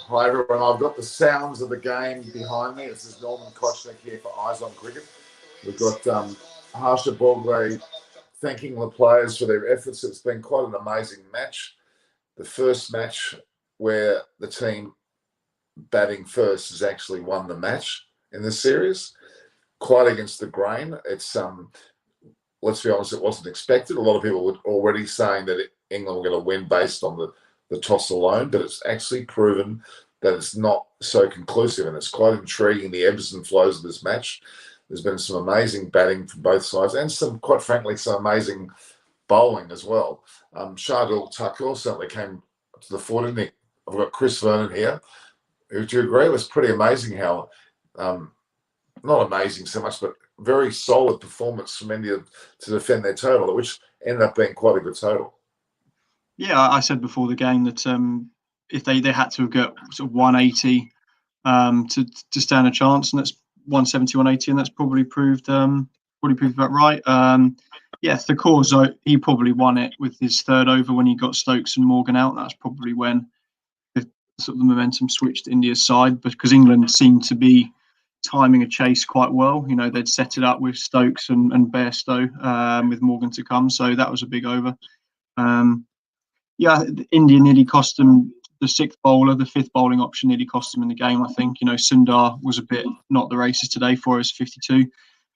Hi everyone, I've got the sounds of the game behind me. This is Norman Kochnick here for Eyes on Cricket. We've got Harsha Bogre thanking the players for their efforts. It's been quite an amazing match. The first match where the team batting first has actually won the match in this series. Quite against the grain. It's let's be honest, it wasn't expected. A lot of people were already saying that England were going to win based on the toss alone, but it's actually proven that it's not so conclusive, and it's quite intriguing, the ebbs and flows of this match. There's been some amazing batting from both sides and some, quite frankly, some amazing bowling as well. Shardul Thakur certainly came to the fore, didn't he? I've got Chris Vernon here. Would you agree? It was pretty amazing how, not amazing so much, but very solid performance from India to defend their total, which ended up being quite a good total. Yeah, I said before the game that if they had to have got sort of 180 to stand a chance, and that's 170, 180, and that's probably proved about right. Yeah, Thakur, he probably won it with his third over when he got Stokes and Morgan out. That's probably when the momentum switched to India's side, because England seemed to be timing a chase quite well. You know, they'd set it up with Stokes and Bairstow with Morgan to come, so that was a big over. Yeah, India nearly cost them the sixth bowler, the fifth bowling option nearly cost them in the game, I think. You know, Sundar was a bit not the races today for us, 52.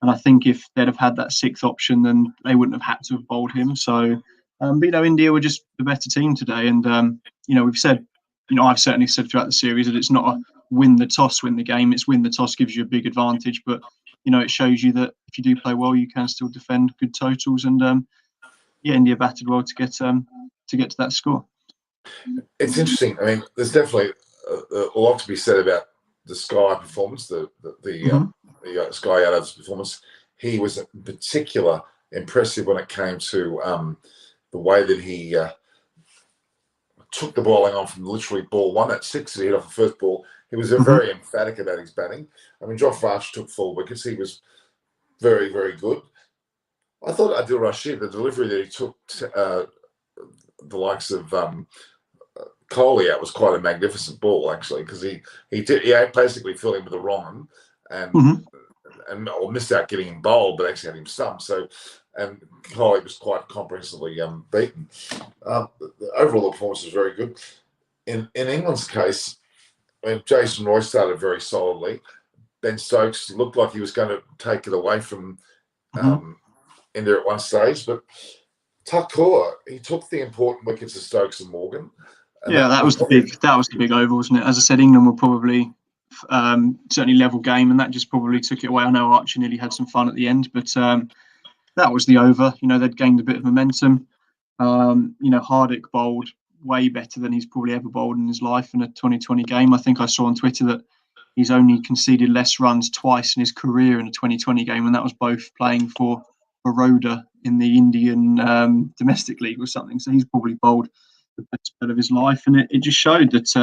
And I think if they'd have had that sixth option, then they wouldn't have had to have bowled him. So, but, you know, India were just the better team today. And, you know, we've said, you know, I've certainly said throughout the series that it's not a win the toss, win the game. It's win the toss gives you a big advantage. But, you know, it shows you that if you do play well, you can still defend good totals. And, yeah, India batted well to get to that score. It's interesting. I mean, there's definitely a lot to be said about the Sky performance, the Sky Yadav's performance. He was in particular impressive when it came to the way that he took the bowling on from literally ball one at six. He hit off the first ball. He was very emphatic about his batting. I mean, Josh Archer took 4 wickets. He was very, very good. I thought Adil Rashid, the delivery that he took the likes of Kohli out was quite a magnificent ball, actually, because he basically filled him with a wrong and or missed out getting him bowled, but actually had him stumped. So, and Kohli was quite comprehensively beaten. The overall performance was very good. In England's case, I mean, Jason Roy started very solidly. Ben Stokes looked like he was going to take it away from India at one stage, but Thakur, he took the important wickets of Stokes and Morgan. Yeah, that was the big over, wasn't it? As I said, England were probably certainly level game, and that just probably took it away. I know Archer nearly had some fun at the end, but that was the over. You know, they'd gained a bit of momentum. You know, Hardik bowled way better than he's probably ever bowled in his life in a 2020 game. I think I saw on Twitter that he's only conceded less runs twice in his career in a 2020 game, and that was both playing for Baroda in the Indian domestic league or something. So he's probably bowled the best spell of his life, and it just showed that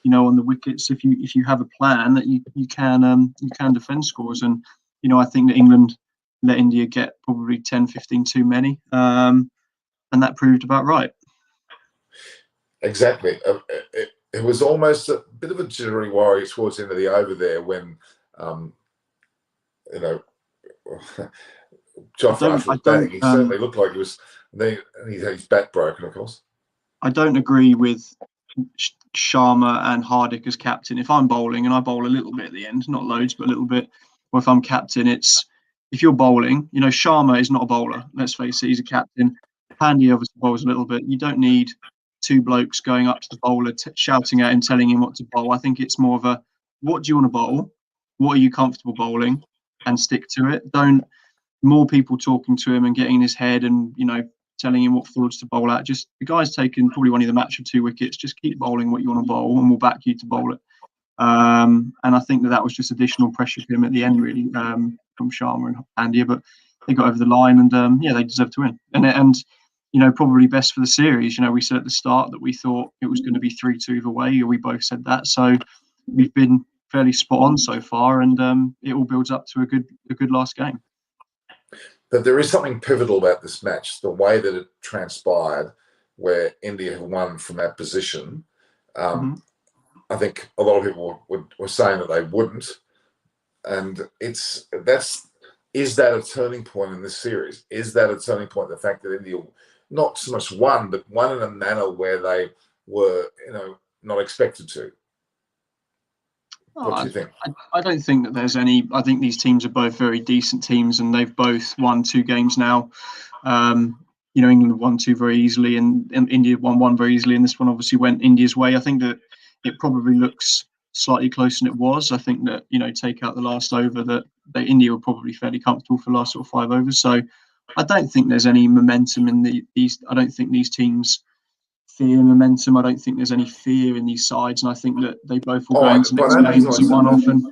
you know, on the wickets, if you have a plan, that you can defend scores. And you know, I think that England let India get probably 10, 15 too many, and that proved about right. Exactly. It was almost a bit of a jittery worry towards the end of the over there when you know, Josh Archer was batting. He certainly looked like he was. He had his bat broken, of course. I don't agree with Sharma and Hardik as captain. If I'm bowling, and I bowl a little bit at the end, not loads, but a little bit, or if I'm captain, it's if you're bowling, you know, Sharma is not a bowler. Let's face it, he's a captain. Pandya obviously bowls a little bit. You don't need 2 blokes going up to the bowler, shouting at him, telling him what to bowl. I think it's more of a, what do you want to bowl? What are you comfortable bowling? And stick to it. Don't more people talking to him and getting in his head and, you know, telling him what forwards to bowl at. Just the guy's taken probably one of the match of 2 wickets. Just keep bowling what you want to bowl, and we'll back you to bowl it. And I think that was just additional pressure for him at the end, really, from Sharma and Pandya. But they got over the line, and yeah, they deserve to win. And you know, probably best for the series. You know, we said at the start that we thought it was going to be 3-2 either way. We both said that. So we've been fairly spot on so far, and it all builds up to a good last game. But there is something pivotal about this match, the way that it transpired. where India have won from that position. Mm-hmm. I think a lot of people were saying that they wouldn't, and is that a turning point in this series? Is that a turning point? The fact that India not so much won, but won in a manner where they were, not expected to. What do you think? I don't think that there's any. I think these teams are both very decent teams, and they've both won 2 games now. England won 2 very easily, and India won 1 very easily. And this one obviously went India's way. I think that it probably looks slightly closer than it was. I think that take out the last over, that India were probably fairly comfortable for the last sort of 5 overs. So I don't think there's any momentum in these. I don't think these teams fear momentum. I don't think there's any fear in these sides, and I think that they both will go into next games and one off. And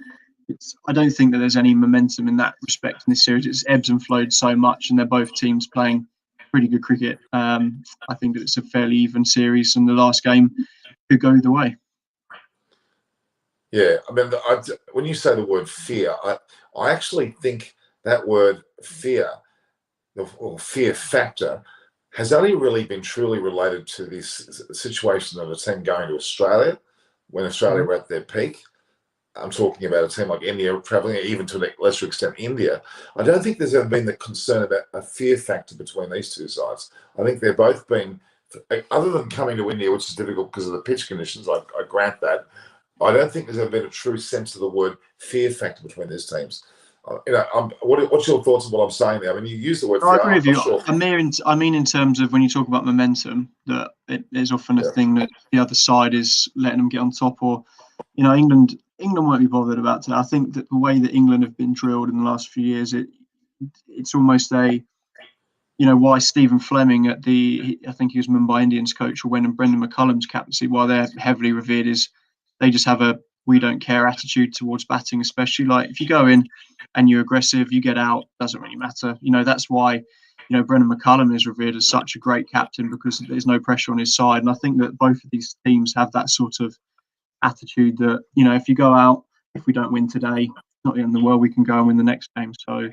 I don't think that there's any momentum in that respect in this series. It's ebbs and flowed so much, and they're both teams playing pretty good cricket. I think that it's a fairly even series, and the last game could go either way. Yeah, I mean, when you say the word fear, I actually think that word fear, or fear factor, has only really been truly related to this situation of a team going to Australia when Australia were at their peak. I'm talking about a team like India travelling, even to a lesser extent India. I don't think there's ever been the concern about a fear factor between these two sides. I think they've both been, other than coming to India, which is difficult because of the pitch conditions, I grant that. I don't think there's ever been a true sense of the word fear factor between these teams. What's your thoughts on what I'm saying there? I mean, you use the word fear. I agree with you. Sure. I mean, in terms of when you talk about momentum, that there's often a thing that the other side is letting them get on top, or England won't be bothered about today. I think that the way that England have been drilled in the last few years, it's almost why Stephen Fleming I think he was Mumbai Indians coach, or when Brendan McCullum's captaincy, why they're heavily revered, is they just have a we don't care attitude towards batting, especially. Like, if you go in and you're aggressive, you get out, doesn't really matter. That's why Brendan McCullum is revered as such a great captain, because there's no pressure on his side. And I think that both of these teams have that sort of attitude that if you go out, if we don't win today, it's not the end of the world, we can go and win the next game. So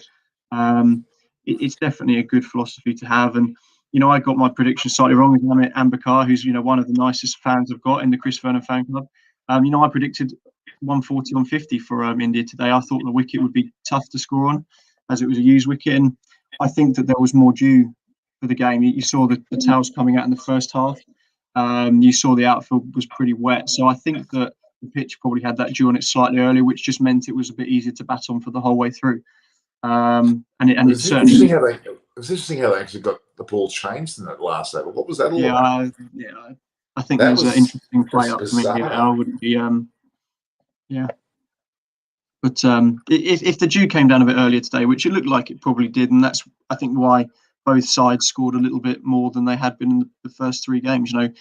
it's definitely a good philosophy to have. And I got my prediction slightly wrong with Amit Ambakar, who's one of the nicest fans I've got in the Chris Vernon fan club. I predicted 140 on 50 for India today. I thought the wicket would be tough to score on, as it was a used wicket, and I think that there was more due for the game. You saw the towels coming out in the first half. You saw the outfield was pretty wet, so I think that the pitch probably had that due on it slightly earlier, which just meant it was a bit easier to bat on for the whole way through. It's certainly. It was interesting how they actually got the ball changed in that last over. What was that all about? I think there's an interesting play up from India. I wouldn't be. But if the dew came down a bit earlier today, which it looked like it probably did, and that's I think why both sides scored a little bit more than they had been in the first 3 games. The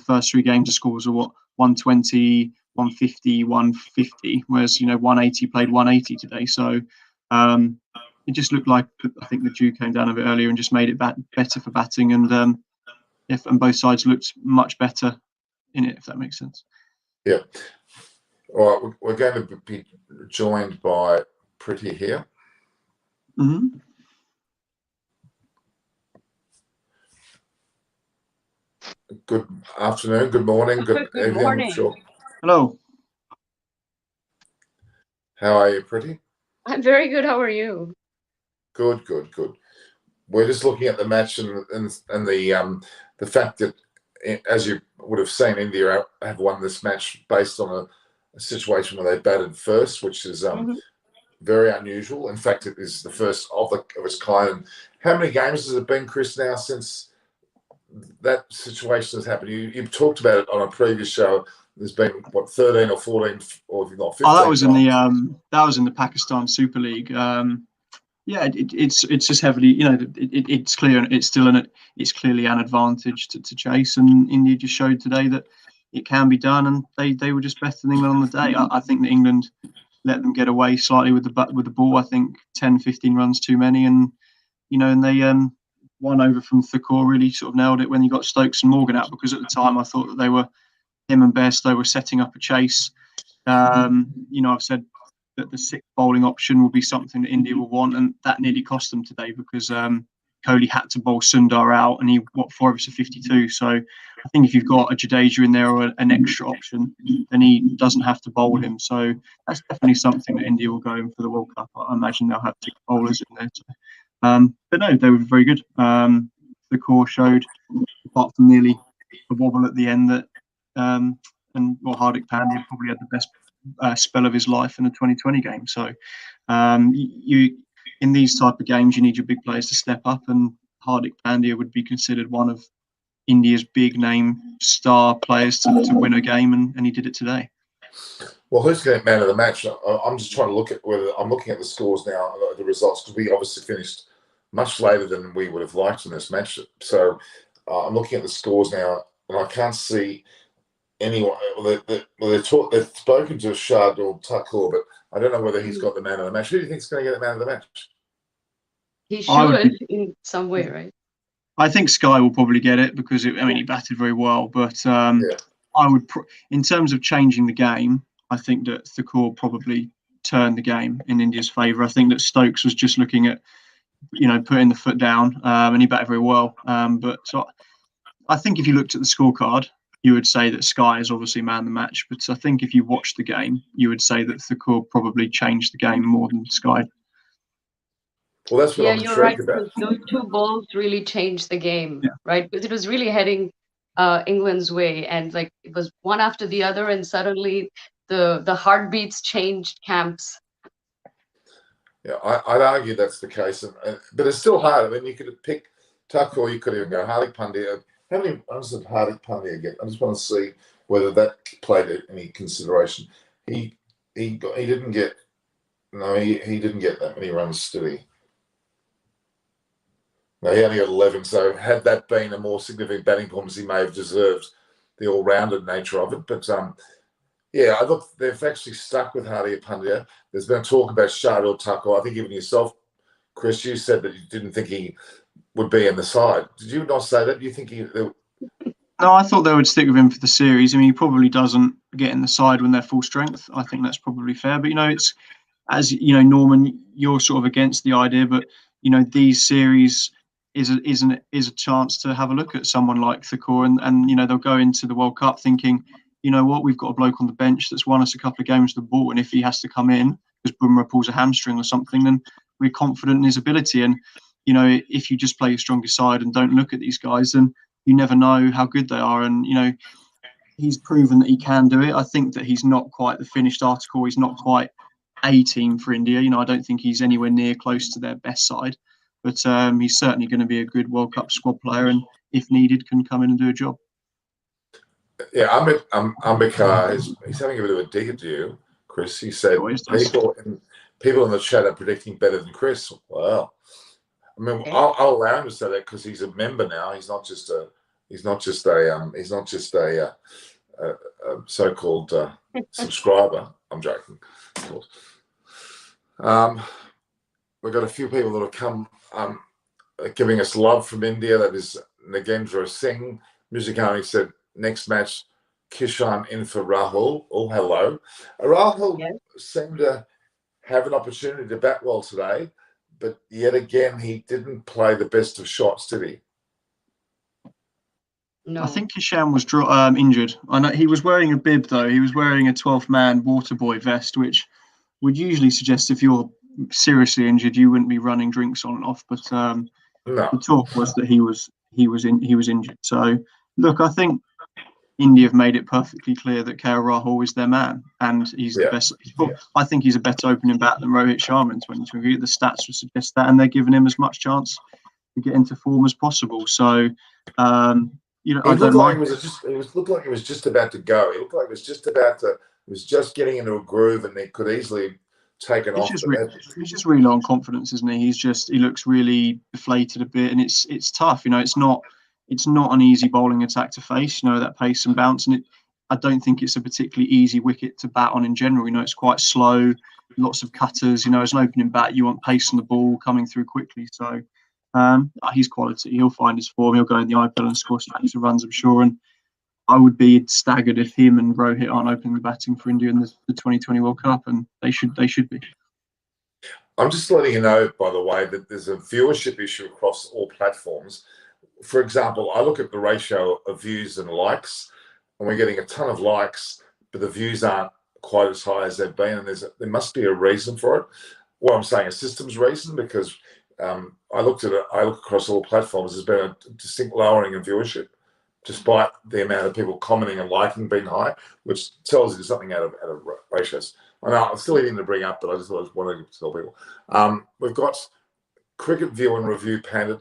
first 3 games, the scores are 120, 150, 150, whereas 180 played 180 today. So it just looked like I think the dew came down a bit earlier and just made it better for batting, and and both sides looked much better in it, if that makes sense. Yeah. All right, we're going to be joined by Pretty here. Mm-hmm. Good afternoon, good morning, good evening. Morning. Sure. Hello. How are you, Pretty? I'm very good. How are you? Good. We're just looking at the match and the fact that, as you would have seen, India have won this match based on a situation where they batted first, which is very unusual. In fact, it is the first of its kind. And how many games has it been, Chris, now since that situation has happened? You've talked about it on a previous show. There's been 13 or 14, or if not 15. Oh, that was in the Pakistan Super League. It's just heavily, it's clear, it's clearly an advantage to chase, and India just showed today that it can be done, and they were just better than England on the day. I think that England let them get away slightly with the ball. I think 10, 15 runs too many, and they one over from Thakur really sort of nailed it when you got Stokes and Morgan out, because at the time I thought that him and Bairstow were setting up a chase. I've said that the 6th bowling option will be something that India will want, and that nearly cost them today, because Kohli had to bowl Sundar out, and he 4 overs for 52. So I think if you've got a Jadeja in there or an extra option, then he doesn't have to bowl him. So that's definitely something that India will go in for the World Cup. I imagine they'll have 6 bowlers in there. But no, they were very good. The core showed, apart from nearly a wobble at the end, that Hardik Pandya probably had the best spell of his life in the 2020 game. So you in these type of games, you need your big players to step up, and Hardik Pandya would be considered one of India's big name star players to win a game, and he did it today. Well, who's going to get man of the match? I'm just trying to look at I'm looking at the scores now, the results, because we obviously finished much later than we would have liked in this match. So I'm looking at the scores now, and I can't see anyone. They've spoken to Shardul Thakur, but I don't know whether he's got the man of the match. Who do you think is going to get the man of the match? He should in some way, right? I think Sky will probably get it because he batted very well. But I would, in terms of changing the game, I think that Thakur probably turned the game in India's favour. I think that Stokes was just looking at, putting the foot down, and he batted very well. But so I think if you looked at the scorecard, you would say that Sky is obviously man of the match. But I think if you watched the game, you would say that Thakur probably changed the game more than Sky. Well, that's what I'm intrigued about. Those 2 balls really changed the game, right? Because it was really heading England's way, and it was one after the other, and suddenly the heartbeats changed camps. Yeah, I'd argue that's the case, but it's still hard. I mean, you could pick Thakur, you could even go Hardik Pandya. How many runs did Hardik Pandya get? I just want to see whether that played any consideration. He didn't get he didn't get that many runs, did he? No, he only got 11. So had that been a more significant batting performance, he may have deserved the all-rounded nature of it. But I thought they've actually stuck with Hardik Pandya. There's been talk about Shardul Thakur. I think even yourself, Chris, you said that you didn't think he would be in the side. Did you not say that? Do you think No, I thought they would stick with him for the series. I mean, he probably doesn't get in the side when they're full strength. I think that's probably fair. But it's, as Norman, you're sort of against the idea, but these series is a chance to have a look at someone like Thakur, and they'll go into the World Cup thinking, what, we've got a bloke on the bench that's won us a couple of games with the ball, and if he has to come in because Bumrah pulls a hamstring or something, then we're confident in his ability. And if you just play your strongest side and don't look at these guys, then you never know how good they are. And he's proven that he can do it. I think that he's not quite the finished article. He's not quite a team for India. I don't think he's anywhere near close to their best side. But he's certainly going to be a good World Cup squad player, and if needed, can come in and do a job. Yeah, Ambikar he's having a bit of a dig at you, Chris. He said people in the chat are predicting better than Chris. Wow. I mean, I'll allow him to say that because he's a member now. He's not just a so-called subscriber. I'm joking, of course. We've got a few people that have come giving us love from India. That is Nagendra Singh. Musicani said, next match, Kishan in for Rahul. Oh, hello. Rahul seemed to have an opportunity to bat well today, but yet again, he didn't play the best of shots, did he? No. I think Kishan was injured. I know he was wearing a bib, though. He was wearing a 12-man Waterboy vest, which would usually suggest if you're seriously injured, you wouldn't be running drinks on and off. But the talk was that he was injured. So look, I think India have made it perfectly clear that KL Rahul is their man, and he's the best. I think he's a better opening bat than Rohit Sharma in 2020. The stats would suggest that, and they're giving him as much chance to get into form as possible. So it looked like it was just about to go. It looked like it was just about to. It was just getting into a groove, and they could easily take it off. He's just really low on confidence, isn't he? He looks really deflated a bit, and it's tough. It's not an easy bowling attack to face. That pace and bounce, and I don't think it's a particularly easy wicket to bat on in general. It's quite slow, lots of cutters. As an opening bat, you want pace on the ball coming through quickly. So he's quality. He'll find his form. He'll go in the IPL and score stacks of runs, I'm sure. And I would be staggered if him and Rohit aren't opening the batting for India in the 2020 World Cup, and they should be. I'm just letting you know, by the way, that there's a viewership issue across all platforms. For example, I look at the ratio of views and likes, and we're getting a ton of likes, but the views aren't quite as high as they've been, and there must be a reason for it. What I'm saying, a systems reason, because I look across all platforms. There's been a distinct lowering of viewership, despite the amount of people commenting and liking being high, which tells you something out of ratios. I know it's still easy to bring up, but I just wanted to tell people. We've got Cricket View and Review Pandit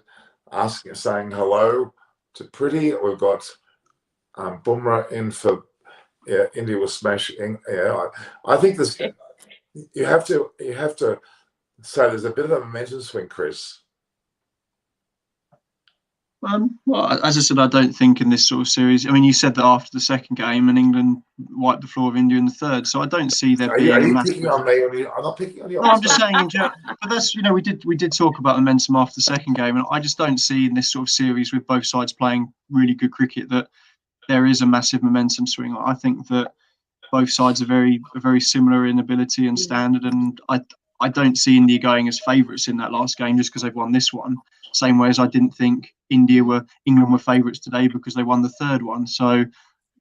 saying hello to Pretty. We've got Bumrah in for India was smashing. Yeah, I think this. You have to say there's a bit of a momentum swing, Chris. Well, as I said, I don't think in this sort of series. I mean, you said that after the second game, and England wiped the floor of India in the third. So I don't see there being a massive. Picking on me? I'm not picking on you. No, I'm just saying. But that's we did talk about momentum after the second game, and I just don't see in this sort of series with both sides playing really good cricket that there is a massive momentum swing. I think that both sides are very similar in ability and standard, and I don't see India going as favourites in that last game just because they've won this one. Same way as I didn't think England were favourites today because they won the third one. So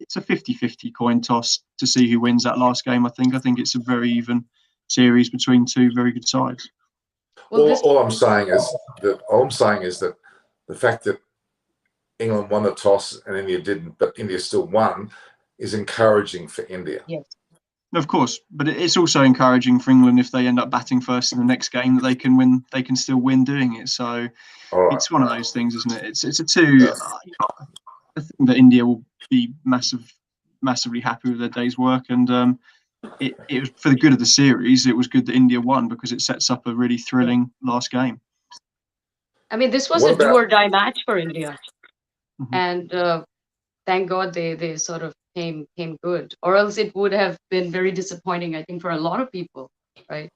it's a 50-50 coin toss to see who wins that last game. I think it's a very even series between two very good sides. All I'm saying is that the fact that England won the toss and India didn't, but India still won, is encouraging for India. Yes. Of course, but it's also encouraging for England if they end up batting first in the next game that they can win. They can still win doing it. So it's one of those things, isn't it? It's a two. Yeah. I think that India will be massively happy with their day's work, and it was for the good of the series. It was good that India won because it sets up a really thrilling last game. I mean, this was a do or die match for India, and thank God they sort of came good, or else it would have been very disappointing, I think, for a lot of people, right?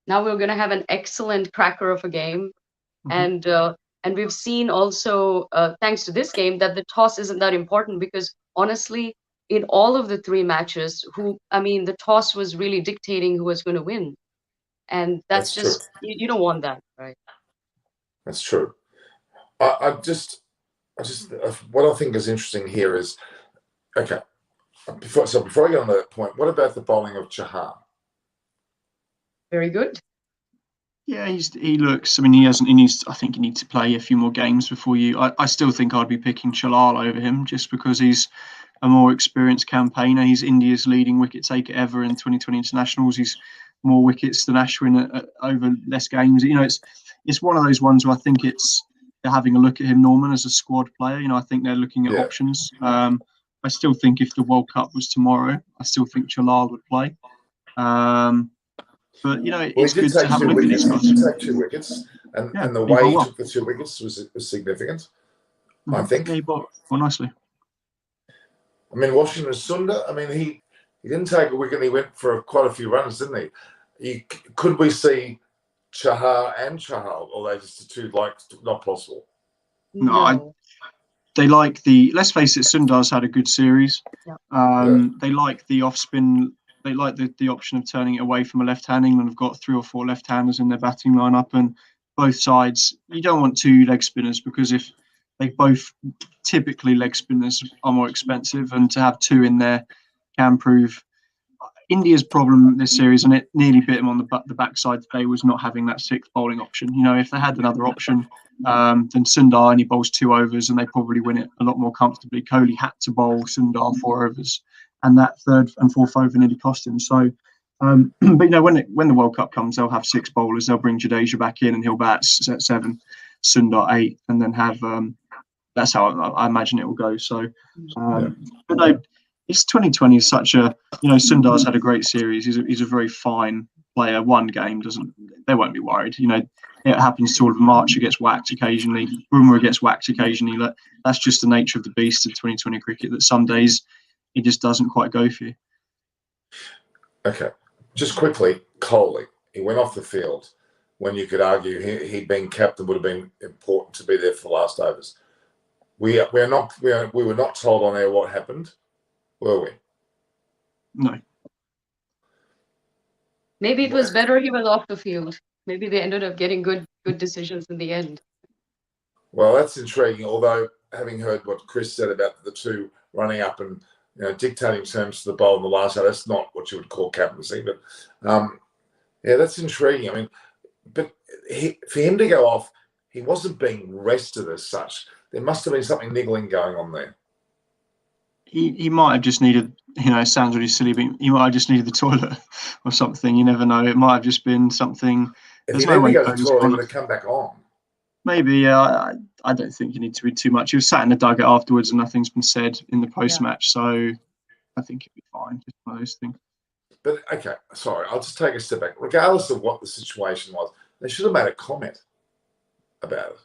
Now we're going to have an excellent cracker of a game, and we've seen also, thanks to this game, that the toss isn't that important because honestly, in all of the three matches, the toss was really dictating who was going to win, and that's just you don't want that, right? That's true. I just what I think is interesting here is, okay, before I get on to that point, what about the bowling of Chahar? Very good. Yeah, he looks. I mean, I think he needs to play a few more games before you. I still think I'd be picking Chalal over him just because he's a more experienced campaigner. He's India's leading wicket taker ever in 2020 internationals. He's more wickets than Ashwin over less games. It's one of those ones where I think they're having a look at him, Norman, as a squad player. I think they're looking at options. I still think if the World Cup was tomorrow, I still think Chalal would play. But it's good to have a look at these guys. He did take 2 wickets, and the way he took the 2 wickets was significant. I think. Yeah, he bowled well nicely. I mean, Washington Sundar. I mean, he didn't take a wicket. He went for quite a few runs, didn't he? Could we see Chahar and Chahal, or they just the two not possible? No. They like let's face it, Sundar's had a good series. Yeah. They like the off spin. They like the option of turning it away from a left hand. England have got 3 or 4 left-handers in their batting lineup, and both sides, you don't want 2 leg spinners because if they both typically leg spinners are more expensive, and to have 2 in there can prove. India's problem this series, and it nearly bit them on the backside today, was not having that 6th bowling option. If they had another option, then Sundar only bowls 2 overs, and they probably win it a lot more comfortably. Kohli had to bowl Sundar 4 overs, and that 3rd and 4th over nearly cost him. So, but when the World Cup comes, they'll have 6 bowlers. They'll bring Jadeja back in, and he'll bat at 7, Sundar 8, and then have. That's how I imagine it will go. So, but no. It's 2020 is such a, Sundar's had a great series. He's a very fine player. One game they won't be worried. It happens to all of them. Archer gets whacked occasionally. Bumrah gets whacked occasionally. That's just the nature of the beast of 2020 cricket, that some days it just doesn't quite go for you. Okay. Just quickly, Kohli, he went off the field when you could argue he being captain would have been important to be there for the last overs. We were not told on air what happened. Were we? No. Maybe it was better he was off the field. maybe they ended up getting good decisions in the end. Well, that's intriguing. Although, having heard what Chris said about the two running up and dictating terms to the bowl in the last hour, that's not what you would call captaincy. But yeah, that's intriguing. I mean, but for him to go off, he wasn't being rested as such. There must have been something niggling going on there. He might have just needed, it sounds really silly, but he might have just needed the toilet or something. You never know. It might have just been something. If he needed to go to the toilet, he would have come back on. Maybe, yeah. I don't think you need to read too much. He was sat in the dugout afterwards and nothing's been said in the post-match. So I think it'll be fine. Just one of those things. But, okay, sorry, I'll just take a step back. Regardless of what the situation was, they should have made a comment about it.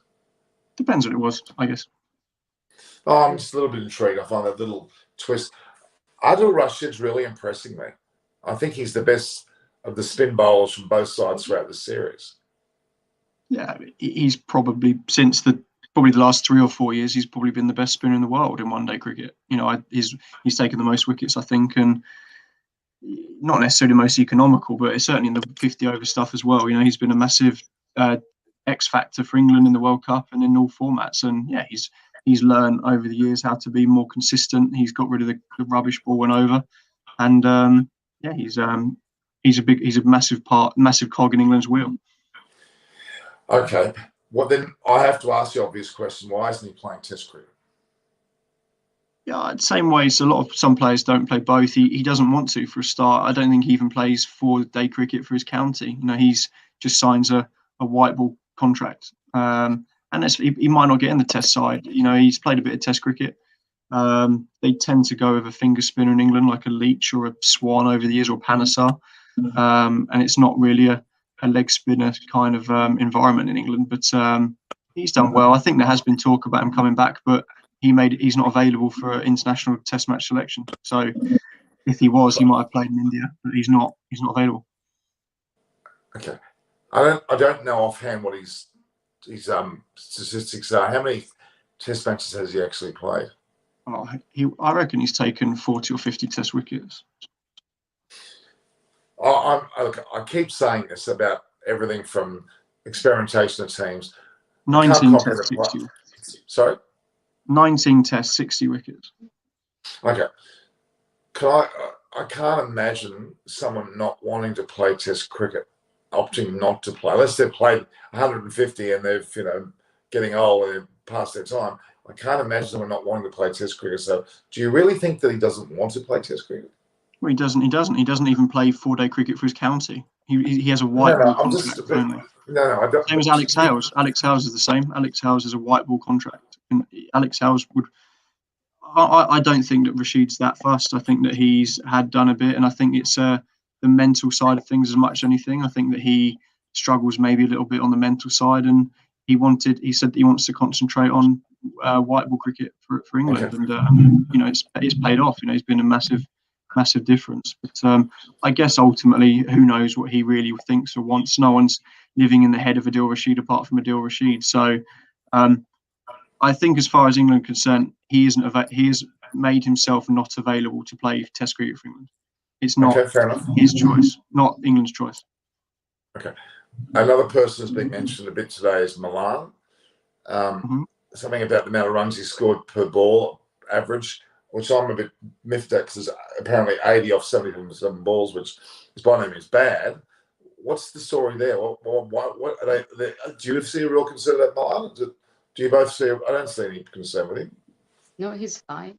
Depends what it was, I guess. Oh, I'm just a little bit intrigued. I find that little twist. Adil Rashid's really impressing me. I think he's the best of the spin bowlers from both sides throughout the series. Yeah, he's probably probably the last 3 or 4 years, he's probably been the best spinner in the world in one-day cricket. He's taken the most wickets, I think, and not necessarily the most economical, but it's certainly in the 50-over stuff as well. He's been a massive X factor for England in the World Cup and in all formats. And yeah, he's learned over the years how to be more consistent. He's got rid of the rubbish ball and over, and yeah, he's a massive cog in England's wheel. Okay, well then I have to ask the obvious question: why isn't he playing Test cricket? Yeah, same way. So some players don't play both. He doesn't want to for a start. I don't think he even plays 4-day cricket for his county. He's just signs a white ball contract. And he might not get in the Test side. He's played a bit of Test cricket. They tend to go with a finger spinner in England, like a Leach or a Swan over the years, or Panesar. And it's not really a leg spinner kind of environment in England. But he's done well. I think there has been talk about him coming back, but he's not available for international Test match selection. So if he was, he might have played in India, but he's not available. Okay, I don't know offhand what his statistics are. How many Test matches has he actually played? I reckon he's taken 40 or 50 Test wickets. I keep saying this about everything from experimentation of teams. 19 Tests, 60. Sorry? 19 Tests, 60 wickets. Okay. I can't imagine someone not wanting to play Test cricket, opting not to play, unless they've played 150 and they've, getting old and they've passed their time. I can't imagine someone not wanting to play Test cricket. So do you really think that he doesn't want to play Test cricket? Well, he doesn't. He doesn't even play 4-day cricket for his county. He has a white ball contract only. No, I don't. Same as Alex Hales. Alex Hales is the same. Alex Hales has a white ball contract. And Alex Hales would. I don't think that Rashid's that fussed. I think that he's done a bit, and I think it's the mental side of things as much as anything. I think that he struggles maybe a little bit on the mental side, and he said that he wants to concentrate on white ball cricket for England, okay. And it's paid off. He's been a massive difference. But I guess ultimately, who knows what he really thinks or wants? No one's living in the head of Adil Rashid apart from Adil Rashid. So I think, as far as England are concerned, he has made himself not available to play Test cricket for England. It's not his choice, not England's choice. Okay. Another person that's been mentioned a bit today is Milan. Something about the amount of runs he scored per ball average, which I'm a bit miffed at, because there's apparently 80 off 77 balls, which is by no means bad. What's the story there? What are they, do you see a real concern about Milan? Do you both see? I don't see any concern with him. No, he's fine.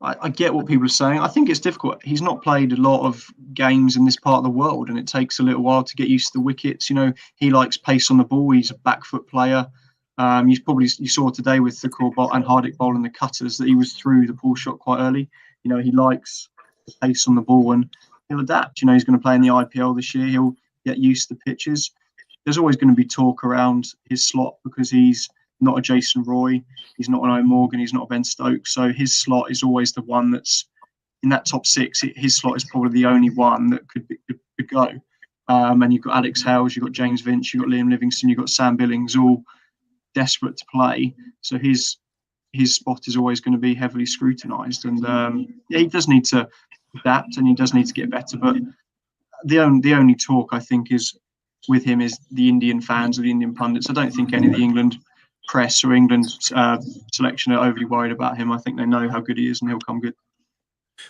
I get what people are saying. I think it's difficult. He's not played a lot of games in this part of the world, and it takes a little while to get used to the wickets. He likes pace on the ball. He's a back foot player. You saw today with Thakur and Hardik bowling the cutters that he was through the pull shot quite early. He likes pace on the ball, and he'll adapt. He's going to play in the IPL this year. He'll get used to the pitches. There's always going to be talk around his slot because he's not a Jason Roy, he's not an Owen Morgan, he's not a Ben Stokes. So his slot is always the one that's in that top 6. His slot is probably the only one that could go. And you've got Alex Hales, you've got James Vince, you've got Liam Livingstone, you've got Sam Billings, all desperate to play. So his spot is always going to be heavily scrutinised. And he does need to adapt and he does need to get better. But the only talk I think is with him is the Indian fans or the Indian pundits. I don't think any of the England press or England selection are overly worried about him. I think they know how good he is and he'll come good.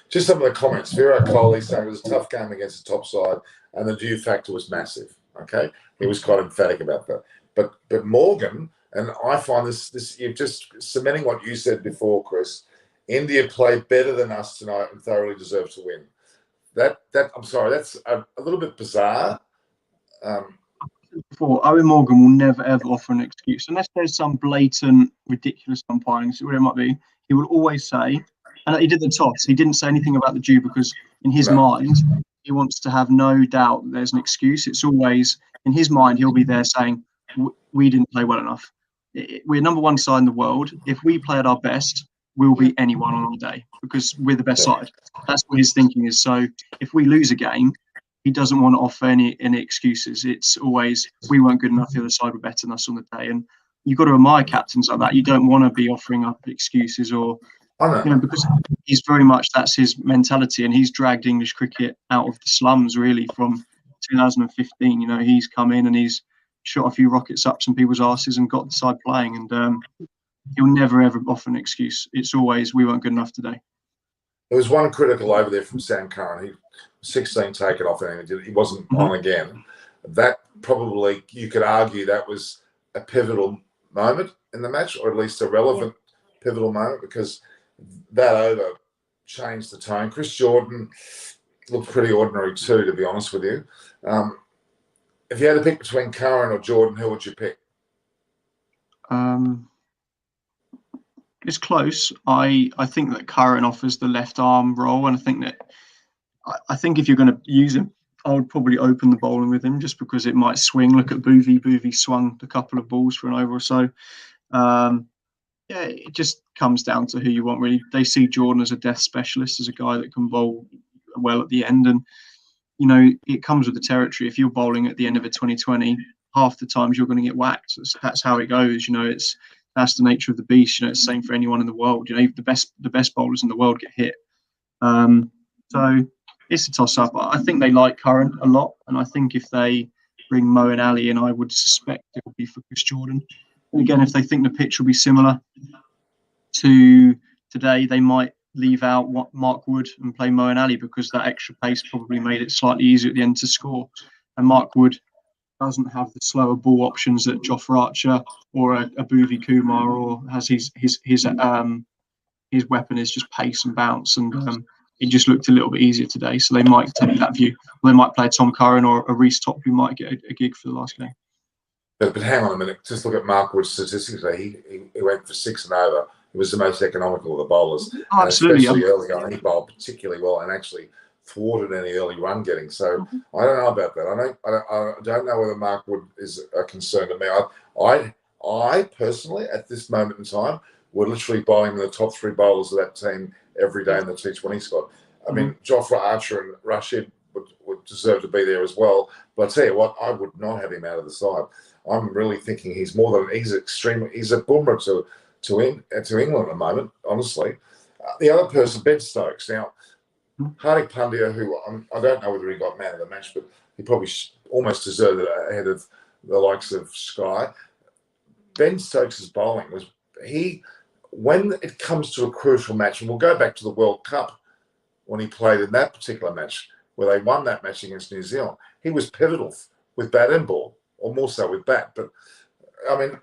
Just some of the comments. Virat Kohli saying it was a tough game against the top side and the due factor was massive. Okay, he was quite emphatic about that. But Morgan, and I find this you're just cementing what you said before, Chris. India played better than us tonight and thoroughly deserved to win. That I'm sorry, that's a little bit bizarre. Before, Owen Morgan will never ever offer an excuse unless there's some blatant ridiculous umpiring, whatever it might be. He will always say, and he did the toss. He didn't say anything about the due because in his mind he wants to have no doubt that there's an excuse. It's always in his mind he'll be there saying we didn't play well enough. We're number one side in the world. If we play at our best, we'll beat anyone on our day because we're the best side. That's what his thinking is. So if we lose a game, he doesn't want to offer any excuses. It's always we weren't good enough. The other side were better than us on the day, and you've got to admire captains like that. You don't want to be offering up excuses or, because he's very much that's his mentality, and he's dragged English cricket out of the slums really from 2015. He's come in and he's shot a few rockets up some people's asses and got the side playing, and he'll never ever offer an excuse. It's always we weren't good enough today. There was one critical over there from Sam Curran. He 16 taken off and he wasn't on again. That probably, you could argue that was a pivotal moment in the match, or at least a relevant pivotal moment, because that over changed the tone. Chris Jordan looked pretty ordinary too, to be honest with you. If you had to pick between Curran or Jordan, who would you pick? It's close. I think that Curran offers the left arm role, and I think if you're going to use him, I would probably open the bowling with him just because it might swing. Look at Boothie. Boothie swung a couple of balls for an over or so. It just comes down to who you want, really. They see Jordan as a death specialist, as a guy that can bowl well at the end. And, it comes with the territory. If you're bowling at the end of a 2020, half the times you're going to get whacked. That's how it goes. That's the nature of the beast. It's the same for anyone in the world. The best bowlers in the world get hit. So it's a toss-up. I think they like Curran a lot, and I think if they bring Mo and Ali in, I would suspect it will be for Chris Jordan. And again, if they think the pitch will be similar to today, they might leave out Mark Wood and play Mo and Ali because that extra pace probably made it slightly easier at the end to score. And Mark Wood doesn't have the slower ball options that Jofra Archer or a Bhuvi Kumar, or has his weapon is just pace and bounce, and it just looked a little bit easier today. So they might take that view. They might play Tom Curran or a Reece Topp who might get a gig for the last game. But hang on a minute. Just look at Mark Wood's statistics. He went for 6 and over. He was the most economical of the bowlers. Oh, absolutely. Especially early on, he bowled particularly well and actually thwarted any early run getting. So I don't know about that. I don't know whether Mark Wood is a concern to me. I personally, at this moment in time, would literally bowl him in the top 3 bowlers of that team every day in the T20 squad. I mean, Jofra Archer and Rashid would deserve to be there as well. But I tell you what, I would not have him out of the side. I'm really thinking he's a boomer to England at the moment, honestly. The other person, Ben Stokes. Now, Hardik Pandya, who I don't know whether he got man of the match, but he probably almost deserved it ahead of the likes of Sky. Ben Stokes' bowling when it comes to a crucial match, and we'll go back to the World Cup when he played in that particular match, where they won that match against New Zealand, he was pivotal with bat and ball, or more so with bat. But, I mean,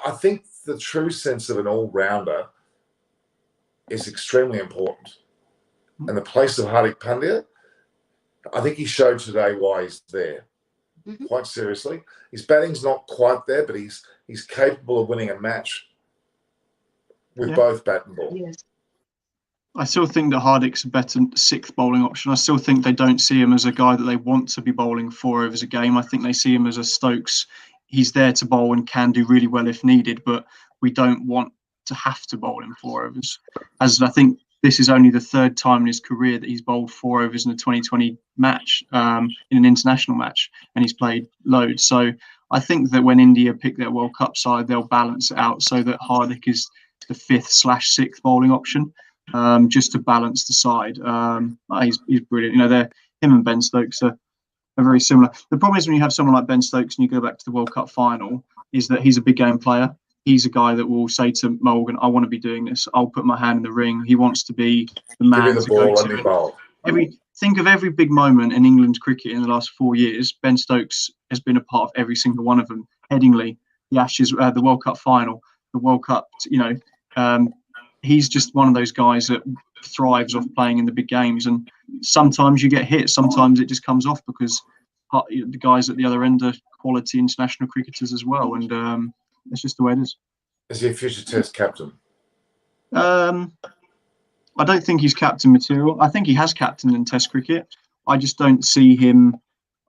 I think the true sense of an all-rounder is extremely important. And the place of Hardik Pandya, I think he showed today why he's there. Quite seriously. His batting's not quite there, but he's capable of winning a match with both bat and ball. Yes. I still think that Hardik's a better 6th bowling option. I still think they don't see him as a guy that they want to be bowling 4 overs a game. I think they see him as a Stokes. He's there to bowl and can do really well if needed, but we don't want to have to bowl him 4 overs. As I think this is only the 3rd time in his career that he's bowled 4 overs in a 2020 match, in an international match, and he's played loads. So I think that when India pick their World Cup side, they'll balance it out so that Hardik is the 5th/6th bowling option, just to balance the side. He's brilliant. Him and Ben Stokes are very similar. The problem is when you have someone like Ben Stokes and you go back to the World Cup final, is that he's a big game player. He's a guy that will say to Morgan, I want to be doing this. I'll put my hand in the ring. He wants to be the man to go to. Think of every big moment in England's cricket in the last 4 years. Ben Stokes has been a part of every single one of them. Headingley, the Ashes, the World Cup final, the World Cup, he's just one of those guys that thrives off playing in the big games. And sometimes you get hit. Sometimes it just comes off because the guys at the other end are quality international cricketers as well. And it's just the way it is. Is he a future Test captain? I don't think he's captain material. I think he has captained in Test cricket. I just don't see him.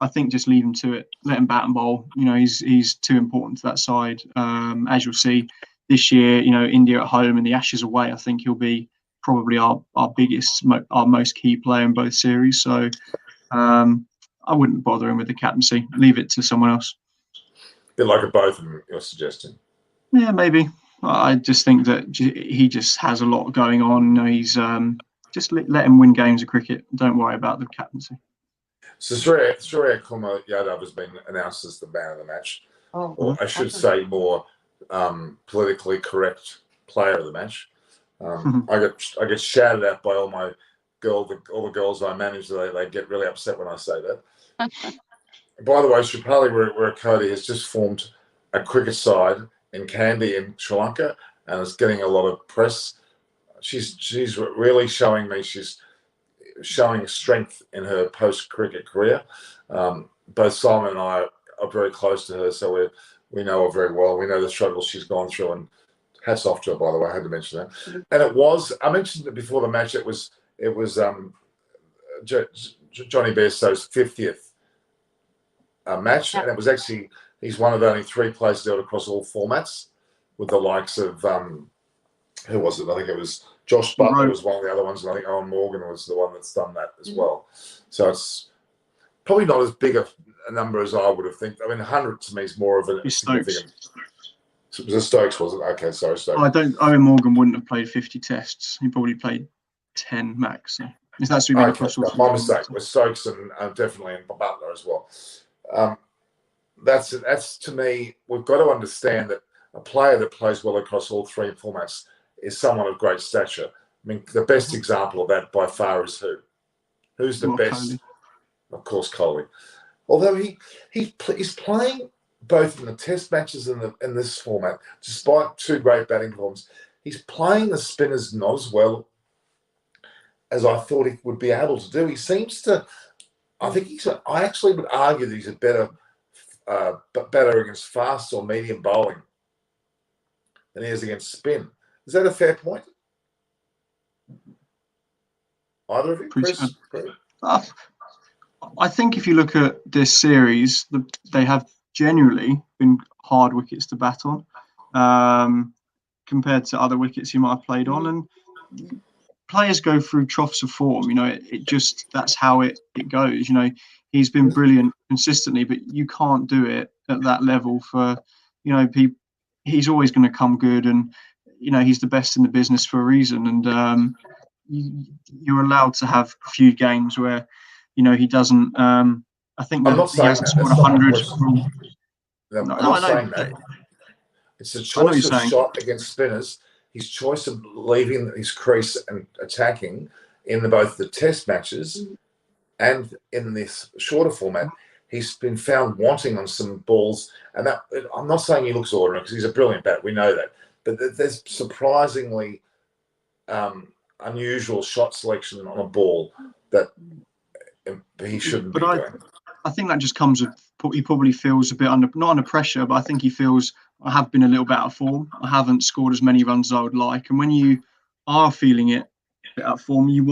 I think just leave him to it. Let him bat and bowl. He's too important to that side. As you'll see this year, India at home and the Ashes away, I think he'll be probably our biggest, our most key player in both series. So I wouldn't bother him with the captaincy. Leave it to someone else. A bit like a both of them, you're suggesting. Yeah, maybe. I just think that he just has a lot going on. He's just let him win games of cricket. Don't worry about the captaincy. So Surya Kumar Yadav has been announced as the man of the match, or I should say more politically correct player of the match. I get shouted at by all the girls I manage. They get really upset when I say that. By the way, Shripali Wirakoti has just formed a cricket side in Kandy in Sri Lanka, and it's getting a lot of press. She's really showing me she's showing strength in her post-cricket career. Both Simon and I are very close to her, so we know her very well. We know the struggles she's gone through, and hats off to her, by the way. I had to mention that. And I mentioned it before the match. It was Johnny Bairstow's 50th match, and it was actually he's one of only 3 players to do it across all formats, with the likes of who was it? I think it was Josh Butler was one of the other ones, and I think Owen Morgan was the one that's done that as well. So it's probably not as big a number as I would have think. I mean, 100 to me is more of a significant. It was a Stokes, was it? Okay, sorry, Stokes. Owen Morgan wouldn't have played 50 tests. He probably played 10 max. So that's really my mistake. With Stokes and definitely and Butler as well. That's to me. We've got to understand that a player that plays well across all 3 formats is someone of great stature. I mean, the best example of that by far is who? Who's the best? Kohli. Of course, Kohli. Although he's playing both in the Test matches and in this format, despite 2 great batting forms, he's playing the spinners not as well as I thought he would be able to do. He seems to. I actually would argue that he's a better against fast or medium bowling than he is against spin. Is that a fair point? Either of you, Chris? I think if you look at this series, they have generally been hard wickets to bat on compared to other wickets you might have played on. And players go through troughs of form. It just that's how it goes. He's been brilliant consistently, but you can't do it at that level for people. He's always going to come good, and he's the best in the business for a reason. And you're allowed to have a few games where he doesn't. I think I'm not he hasn't scored 100. I'm not saying that. It's a choice of shot against spinners. His choice of leaving his crease and attacking in both the Test matches and in this shorter format, he's been found wanting on some balls. And that I'm not saying he looks ordinary because he's a brilliant bat. We know that. But there's surprisingly unusual shot selection on a ball that he shouldn't be doing. I think that just comes with he probably feels a bit not under pressure, but I think he feels I have been a little bit out of form. I haven't scored as many runs as I would like. And when you are feeling it a bit out of form, you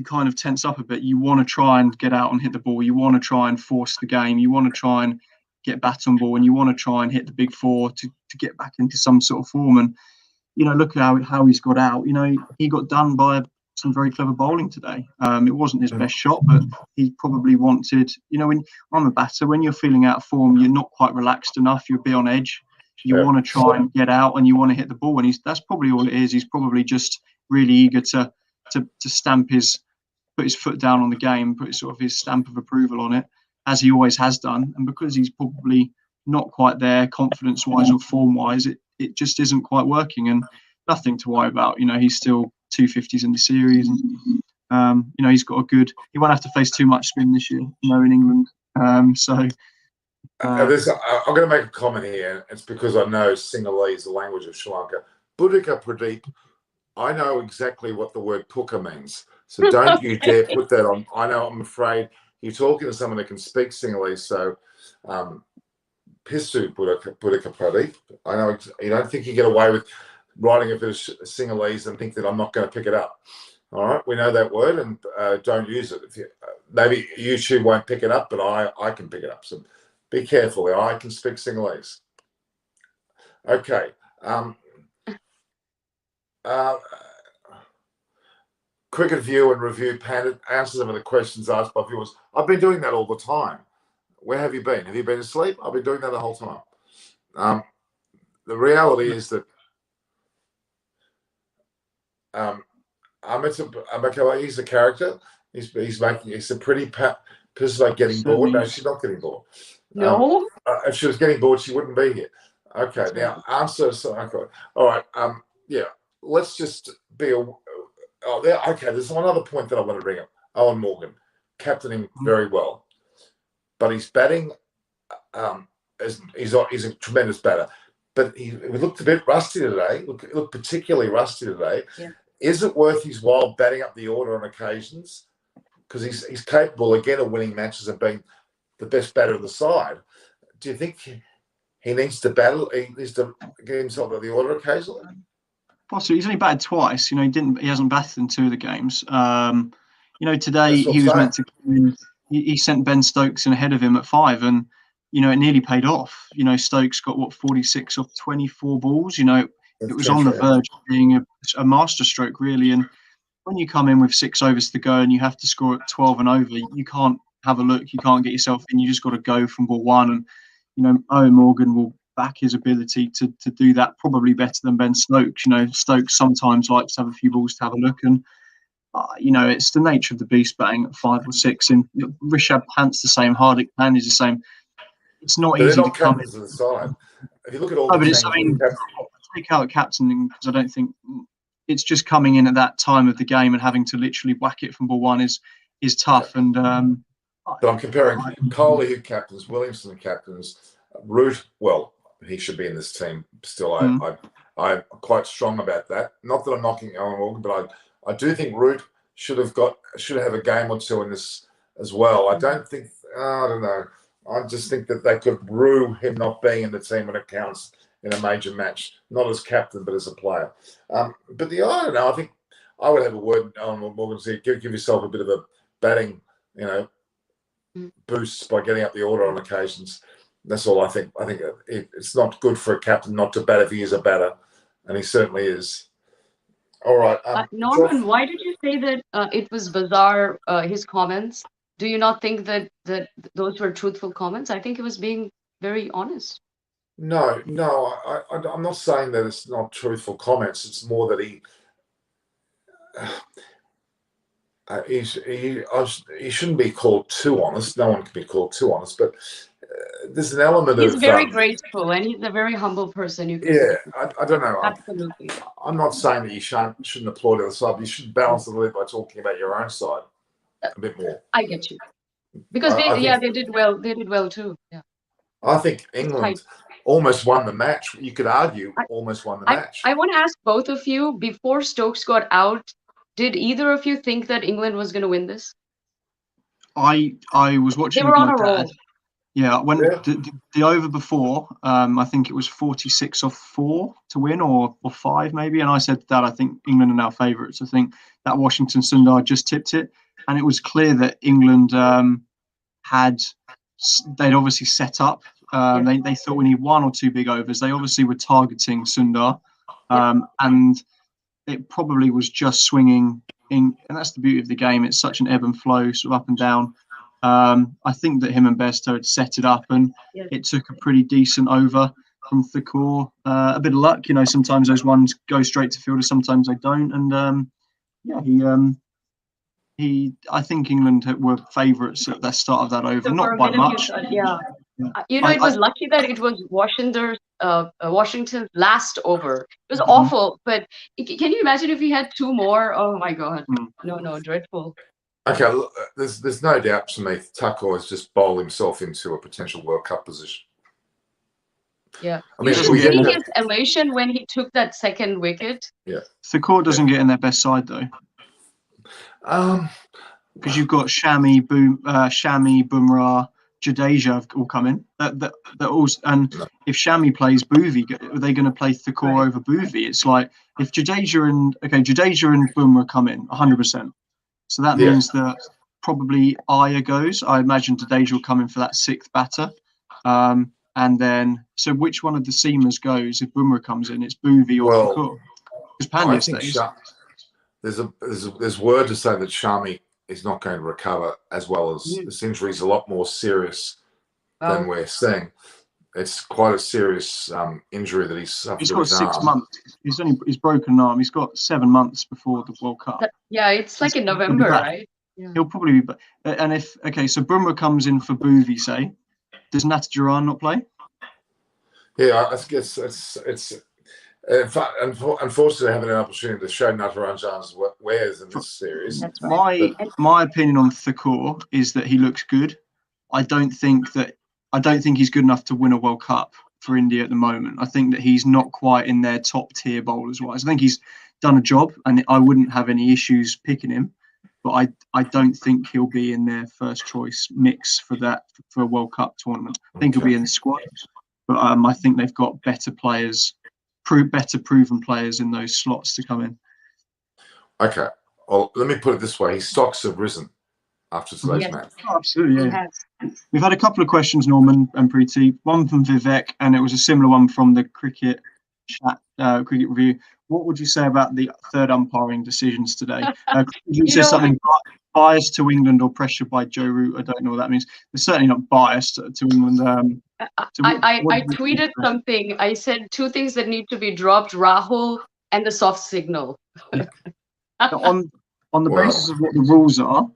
kind of tense up a bit. You want to try and get out and hit the ball. You want to try and force the game. You want to try and get bat on ball, and you want to try and hit the big 4 to get back into some sort of form. And look at how he's got out. He got done by some very clever bowling today. It wasn't his best shot, but he probably wanted. When I'm a batter, when you're feeling out of form, you're not quite relaxed enough. You're a bit on edge. You want to try and get out, and you want to hit the ball. And that's probably all it is. He's probably just really eager to stamp his put his foot down on the game, put sort of his stamp of approval on it, as he always has done. And because he's probably not quite there confidence-wise or form-wise, it just isn't quite working, and nothing to worry about. He's still 250s in the series, and he's got a good. He won't have to face too much spin this year, in England. I'm going to make a comment here. It's because I know Sinhalese is the language of Sri Lanka. Buddhika Pradeep, I know exactly what the word puka means. So don't you dare put that on. I'm afraid you're talking to someone that can speak Sinhalese. So Pisu Buddhika Pradeep. I know you don't think you get away with writing a bit of Sinhalese and think that I'm not going to pick it up. All right, we know that word, and don't use it. Maybe YouTube won't pick it up, but I can pick it up. So be careful. I can speak Sinhalese. Okay. Cricket View and Review Pandya answers some of the questions asked by viewers. I've been doing that all the time. Where have you been? Have you been asleep? I've been doing that the whole time. The reality is that he's a character. He's a pretty person like getting bored. No, she's not getting bored. No. If she was getting bored, she wouldn't be here. Okay, now answer. All right. Yeah. Let's just be. Okay. There's one other point that I want to bring up. Owen Morgan, captaining very well, but his batting, he's a tremendous batter. But he looked a bit rusty today. He looked particularly rusty today. Yeah. Is it worth his while batting up the order on occasions? Because he's capable again of winning matches and being the best batter of the side. Do you think he needs to battle? He needs to get himself out of the order occasionally. Possibly. He's only batted twice. He hasn't batted in 2 of the games. Today he was meant to. He sent Ben Stokes in ahead of him at 5, and it nearly paid off. Stokes got 46 off 24 balls. It was on the verge of being a masterstroke, really. And when you come in with 6 overs to go and you have to score at 12 and over, you can't have a look. You can't get yourself in. You just got to go from ball 1. And Owen Morgan will back his ability to do that probably better than Ben Stokes. Stokes sometimes likes to have a few balls to have a look, and it's the nature of the beast batting at 5 or 6. And Rishabh Pant's the same. Hardik Pandya's the same. It's not easy to come in. The side. If you look at all take out captaining, because I don't think it's just coming in at that time of the game and having to literally whack it from ball 1 is tough. And but I'm comparing Kohli, who captains, Williamson, who captains, Root. Well, he should be in this team still. I'm quite strong about that. Not that I'm knocking Owen Morgan, but I do think Root should have a game or 2 in this as well. I don't know. I just think that they could rue him not being in the team when it counts in a major match, not as captain, but as a player. But I don't know. I think I would have a word with Owen Morgan, say, give yourself a bit of a batting, boost by getting up the order on occasions. That's all I think. I think it's not good for a captain not to bat if he is a batter, and he certainly is. All right. Norman, why did you say that it was bizarre, his comments? Do you not think that those were truthful comments? I think he was being very honest. No, I'm not saying that it's not truthful comments. It's more that he shouldn't be called too honest. No one can be called too honest, but there's an element he's of... He's very graceful, and he's a very humble person. I don't know. Absolutely. I'm not saying that you shouldn't applaud the other side, but you should balance a little bit by talking about your own side a bit more. I get you. Because they did well. They did well too. Yeah. I think England almost won the match. You could argue almost won the match. I want to ask both of you, before Stokes got out, did either of you think that England was going to win this? I was watching. They were on a roll. Yeah, when the over before, I think it was 46 off 4 to win, or 5 maybe, and I said that I think England are now favourites. I think that Washington Sundar just tipped it, and it was clear that England they'd obviously set up. They thought we need 1 or 2 big overs. They obviously were targeting Sundar, and it probably was just swinging in, and that's the beauty of the game. It's such an ebb and flow, sort of up and down. I think that him and Bairstow had set it up, and it took a pretty decent over from Thakur. A bit of luck, sometimes those ones go straight to fielder, sometimes they don't. And I think England were favourites at the start of that over, So not by much. Yeah. It was lucky that it was Washington's last over. It was awful, but can you imagine if he had two more? Oh my God. No, dreadful. Okay, there's no doubt to me Tucker has just bowled himself into a potential World Cup position. Yeah. I mean, you should see his elation when he took that second wicket. Yeah. Thakur doesn't get in their best side though. Because you've got Shami, Bumrah, Jadeja have all come in. That also, and if Shami plays Bhuvi, are they going to play Thakur over Bhuvi? It's like if Jadeja and Bumrah come in 100%. So that means that probably Iyer goes. I imagine Jadeja will come in for that sixth batter. And then, so which one of the seamers goes if Bumrah comes in? It's Bhuvi or Thakur? Because Pandya stays. There's word to say that Shami is not going to recover as well as this injury is a lot more serious than we're seeing. It's quite a serious injury that he's suffered. He's got 6 months. He's broken an arm. He's got 7 months before the World Cup. It's like in November, right? Yeah. He'll probably be. And so Bumrah comes in for Bhuvi, say, does Natarajan not play? Yeah, I guess it's. Unfortunately, having an opportunity to show Natarajan's wares in this series. My opinion on Thakur is that he looks good. I don't think he's good enough to win a World Cup for India at the moment. I think that he's not quite in their top tier bowlers wise. I think he's done a job, and I wouldn't have any issues picking him. But I don't think he'll be in their first choice mix for a World Cup tournament. I think he'll be in the squad, but I think they've got better players. Better proven players in those slots to come in. Okay. Well, let me put it this way. His stocks have risen after today's match. Oh, absolutely, yeah. We've had a couple of questions, Norman and Preeti. One from Vivek, and it was a similar one from the cricket chat, cricket review. What would you say about the third umpiring decisions today? You said something biased to England or pressured by Joe Root. I don't know what that means. It's certainly not biased to England. I tweeted something. I said two things that need to be dropped: Rahul and the soft signal. on the basis of what the rules are,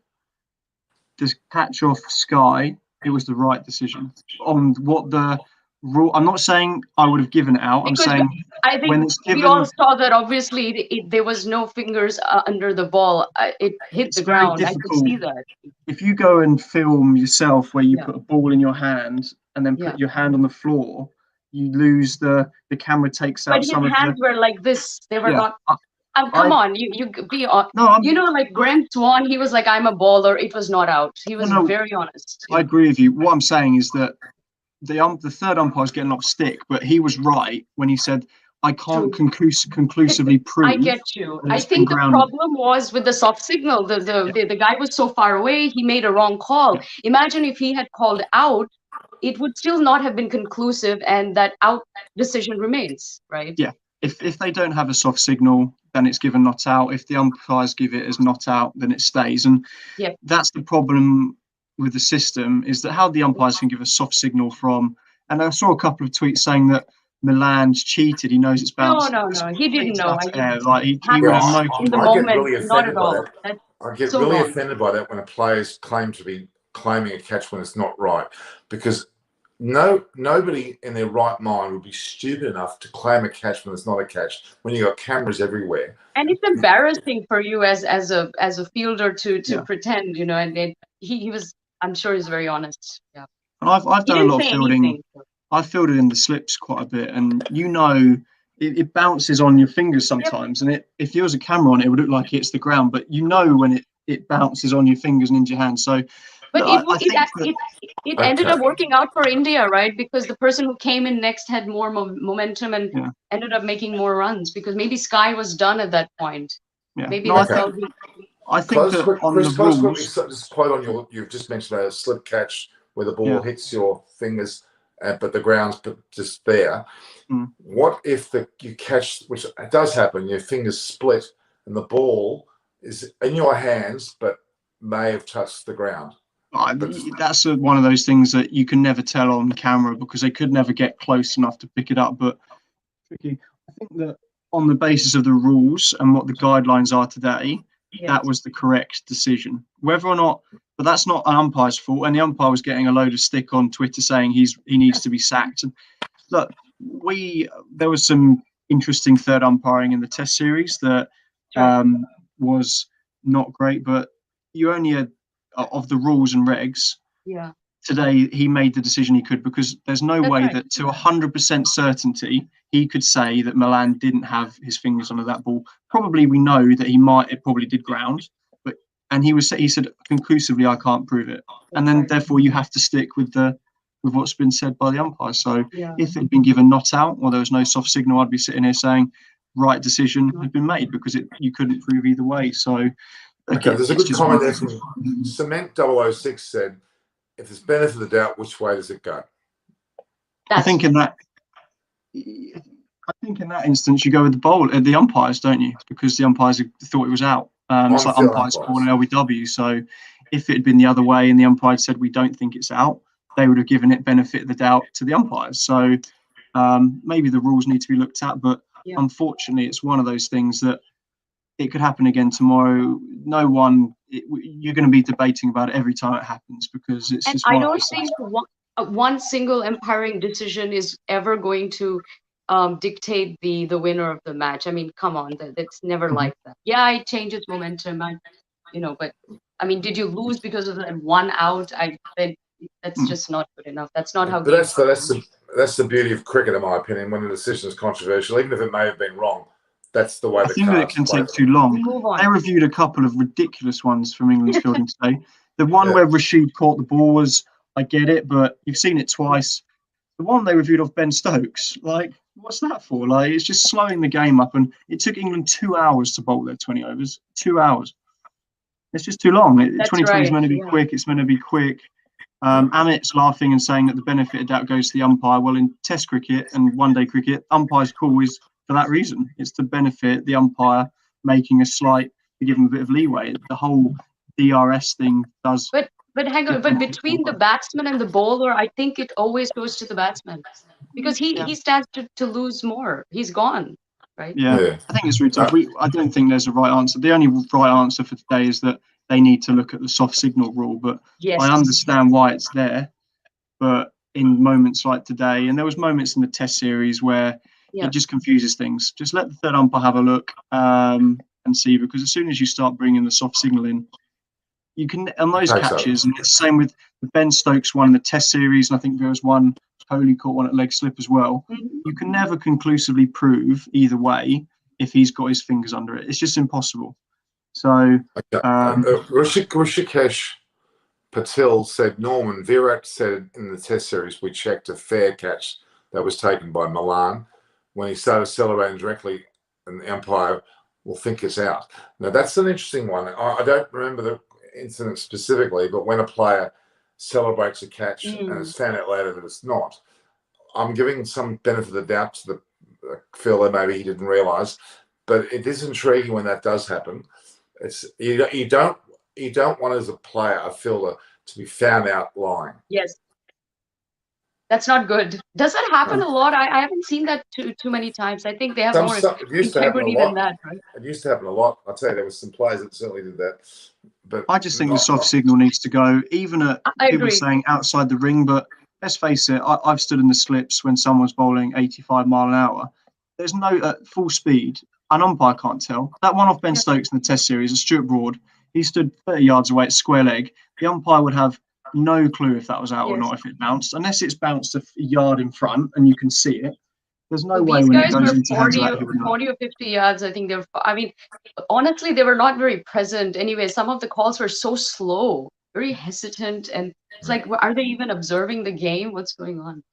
just patch off Sky. It was the right decision. On what the rule, I'm not saying I would have given it out. I'm saying I think when it's given, we all saw that obviously there was no fingers under the ball. It hit the ground. I could see that. If you go and film yourself where you put a ball in your hand and then put your hand on the floor, you lose the camera takes out some of the... But his hands were like this. They were not... come on, you be on. No, like Grant Swan, he was like, I'm a bowler. It was not out. He was very honest. I agree with you. What I'm saying is that the third umpire is getting a lot of stick, but he was right when he said, I can't conclusively prove. I get you. I think the problem was with the soft signal. The guy was so far away, he made a wrong call. Yeah. Imagine if he had called out, it would still not have been conclusive, and that out decision remains, right? Yeah. If they don't have a soft signal, then it's given not out. If the umpires give it as not out, then it stays. And that's the problem with the system, is that how the umpires can give a soft signal from, and I saw a couple of tweets saying that Milan's cheated. He knows it's bounced. No. He didn't know. He would have no. In the moment, not at all. I get really offended by that when a player's claim to be claiming a catch when it's not right, because nobody in their right mind would be stupid enough to claim a catch when it's not a catch, when you got cameras everywhere. And it's embarrassing for you as a fielder to pretend, and he was, I'm sure he's very honest. Yeah. And I've done a lot of fielding. I've fielded in the slips quite a bit, and it bounces on your fingers sometimes. And if there was a camera on it, it would look like it's the ground, but when it bounces on your fingers and into your hands. So, but it ended up working out for India, right? Because the person who came in next had more momentum and ended up making more runs, because maybe Sky was done at that point. Yeah. Maybe I think that on the rules, just quite on you've just mentioned a slip catch where the ball hits your fingers, but the ground's just there. What if you catch, which does happen, your fingers split and the ball is in your hands but may have touched the ground? That's one of those things that you can never tell on camera, because they could never get close enough to pick it up. But I think that on the basis of the rules and what the guidelines are today, that was the correct decision. Whether or not, but that's not an umpire's fault. And the umpire was getting a load of stick on Twitter saying he needs to be sacked. And look, there was some interesting third umpiring in the Test series that was not great, but you only had of the rules and regs. Yeah. Today he made the decision he could, because there's no way that to 100% certainty he could say that Milan didn't have his fingers under that ball. Probably we know that it probably did ground, and he said conclusively, I can't prove it. And then therefore you have to stick with what's been said by the umpire. So if it had been given not out, or there was no soft signal, I'd be sitting here saying right decision had been made, because you couldn't prove either way. So there's a good comment there from Cement 006 said, if there's benefit of the doubt, which way does it go? I think in that instance, you go with the umpires, don't you? Because the umpires thought it was out. It's like umpires calling an LBW. So if it had been the other way and the umpire said we don't think it's out, they would have given it benefit of the doubt to the umpires. So maybe the rules need to be looked at, but unfortunately, it's one of those things that it could happen again tomorrow. You're going to be debating about it every time it happens, because it's just. I don't think one single umpiring decision is ever going to dictate the winner of the match. I mean, come on, that's never like that. Yeah, it changes momentum, but I mean, did you lose because of that one out? That's just not good enough. That's not how. But that's the beauty of cricket, in my opinion. When a decision is controversial, even if it may have been wrong, that's the way. I think that it can take too long. They reviewed a couple of ridiculous ones from England's fielding today. The one where Rashid caught the ball was, I get it, but you've seen it twice. The one they reviewed of Ben Stokes, like, what's that for? Like, it's just slowing the game up, and it took England 2 hours to bowl their 20 overs. 2 hours. It's just too long. 2020 is meant to be quick. It's meant to be quick. Amit's laughing and saying that the benefit of doubt goes to the umpire. Well, in Test cricket and one-day cricket, umpire's call is for that reason. It's to benefit the umpire, making to give him a bit of leeway. The whole DRS thing does. But hang on, but between the batsman and the bowler, I think it always goes to the batsman, because he stands to lose more. He's gone, right? Yeah. I think it's really tough. I don't think there's a right answer. The only right answer for today is that they need to look at the soft signal rule. But I understand why it's there. But in moments like today, and there was moments in the Test series where it just confuses things. Just let the third umpire have a look and see, because as soon as you start bringing the soft signal in, you can on those catches, and it's the same with the Ben Stokes one in the Test series, and I think there was one Kohli caught one at leg slip as well. You can never conclusively prove either way if he's got his fingers under it. It's just impossible. So Rishikesh Patil said, Norman, Virat said in the Test series we checked a fair catch that was taken by Milan. When he started celebrating directly, and the umpire will think it's out. Now, that's an interesting one. I don't remember the incident specifically, but when a player celebrates a catch and it's found out later that it's not, I'm giving some benefit of the doubt to the fielder. Maybe he didn't realise, but it is intriguing when that does happen. It's you don't want, as a player, a fielder, to be found out lying. Yes. That's not good. Does that happen a lot? I haven't seen that too many times. I think they have more integrity than that, right? It used to happen a lot. I'll tell you, there was some players that certainly did that. But I just think the soft signal needs to go, even at people saying outside the ring. But let's face it, I've stood in the slips when someone's bowling 85 mile an hour. There's no full speed. An umpire can't tell. That one off Ben Stokes in the Test series, Stuart Broad, he stood 30 yards away at square leg. The umpire would have no clue if that was out or not, if it bounced, unless it's bounced a yard in front and you can see it. There's no way when it goes into 40 or 50 yards. I think honestly, they were not very present. Anyway, some of the calls were so slow, very hesitant, and it's like, are they even observing the game? What's going on?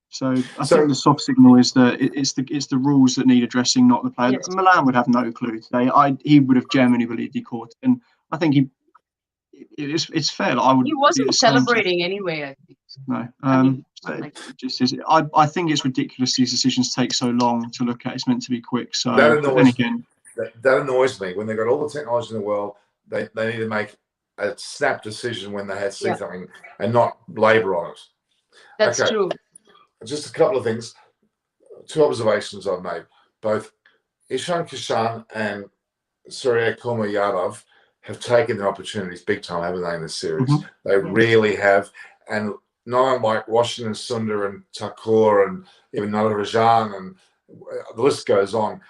So I think the soft signal is it's the rules that need addressing, not the player. Yes. Milan would have no clue today. He would have genuinely believed he caught it, and I think it's fair. He wasn't celebrating anyway, I think. No. I think it's ridiculous these decisions take so long to look at. It's meant to be quick. So that annoys me. When they've got all the technology in the world, they need to make a snap decision when they have seen something and not labour on it. That's true. Just a couple of things. 2 observations I've made. Both Ishan Kishan and Surya Kumar Yadav have taken their opportunities big time, haven't they, in this series? Mm-hmm. They really have. And not unlike Washington Sundar and Thakur and even Natarajan, and the list goes on,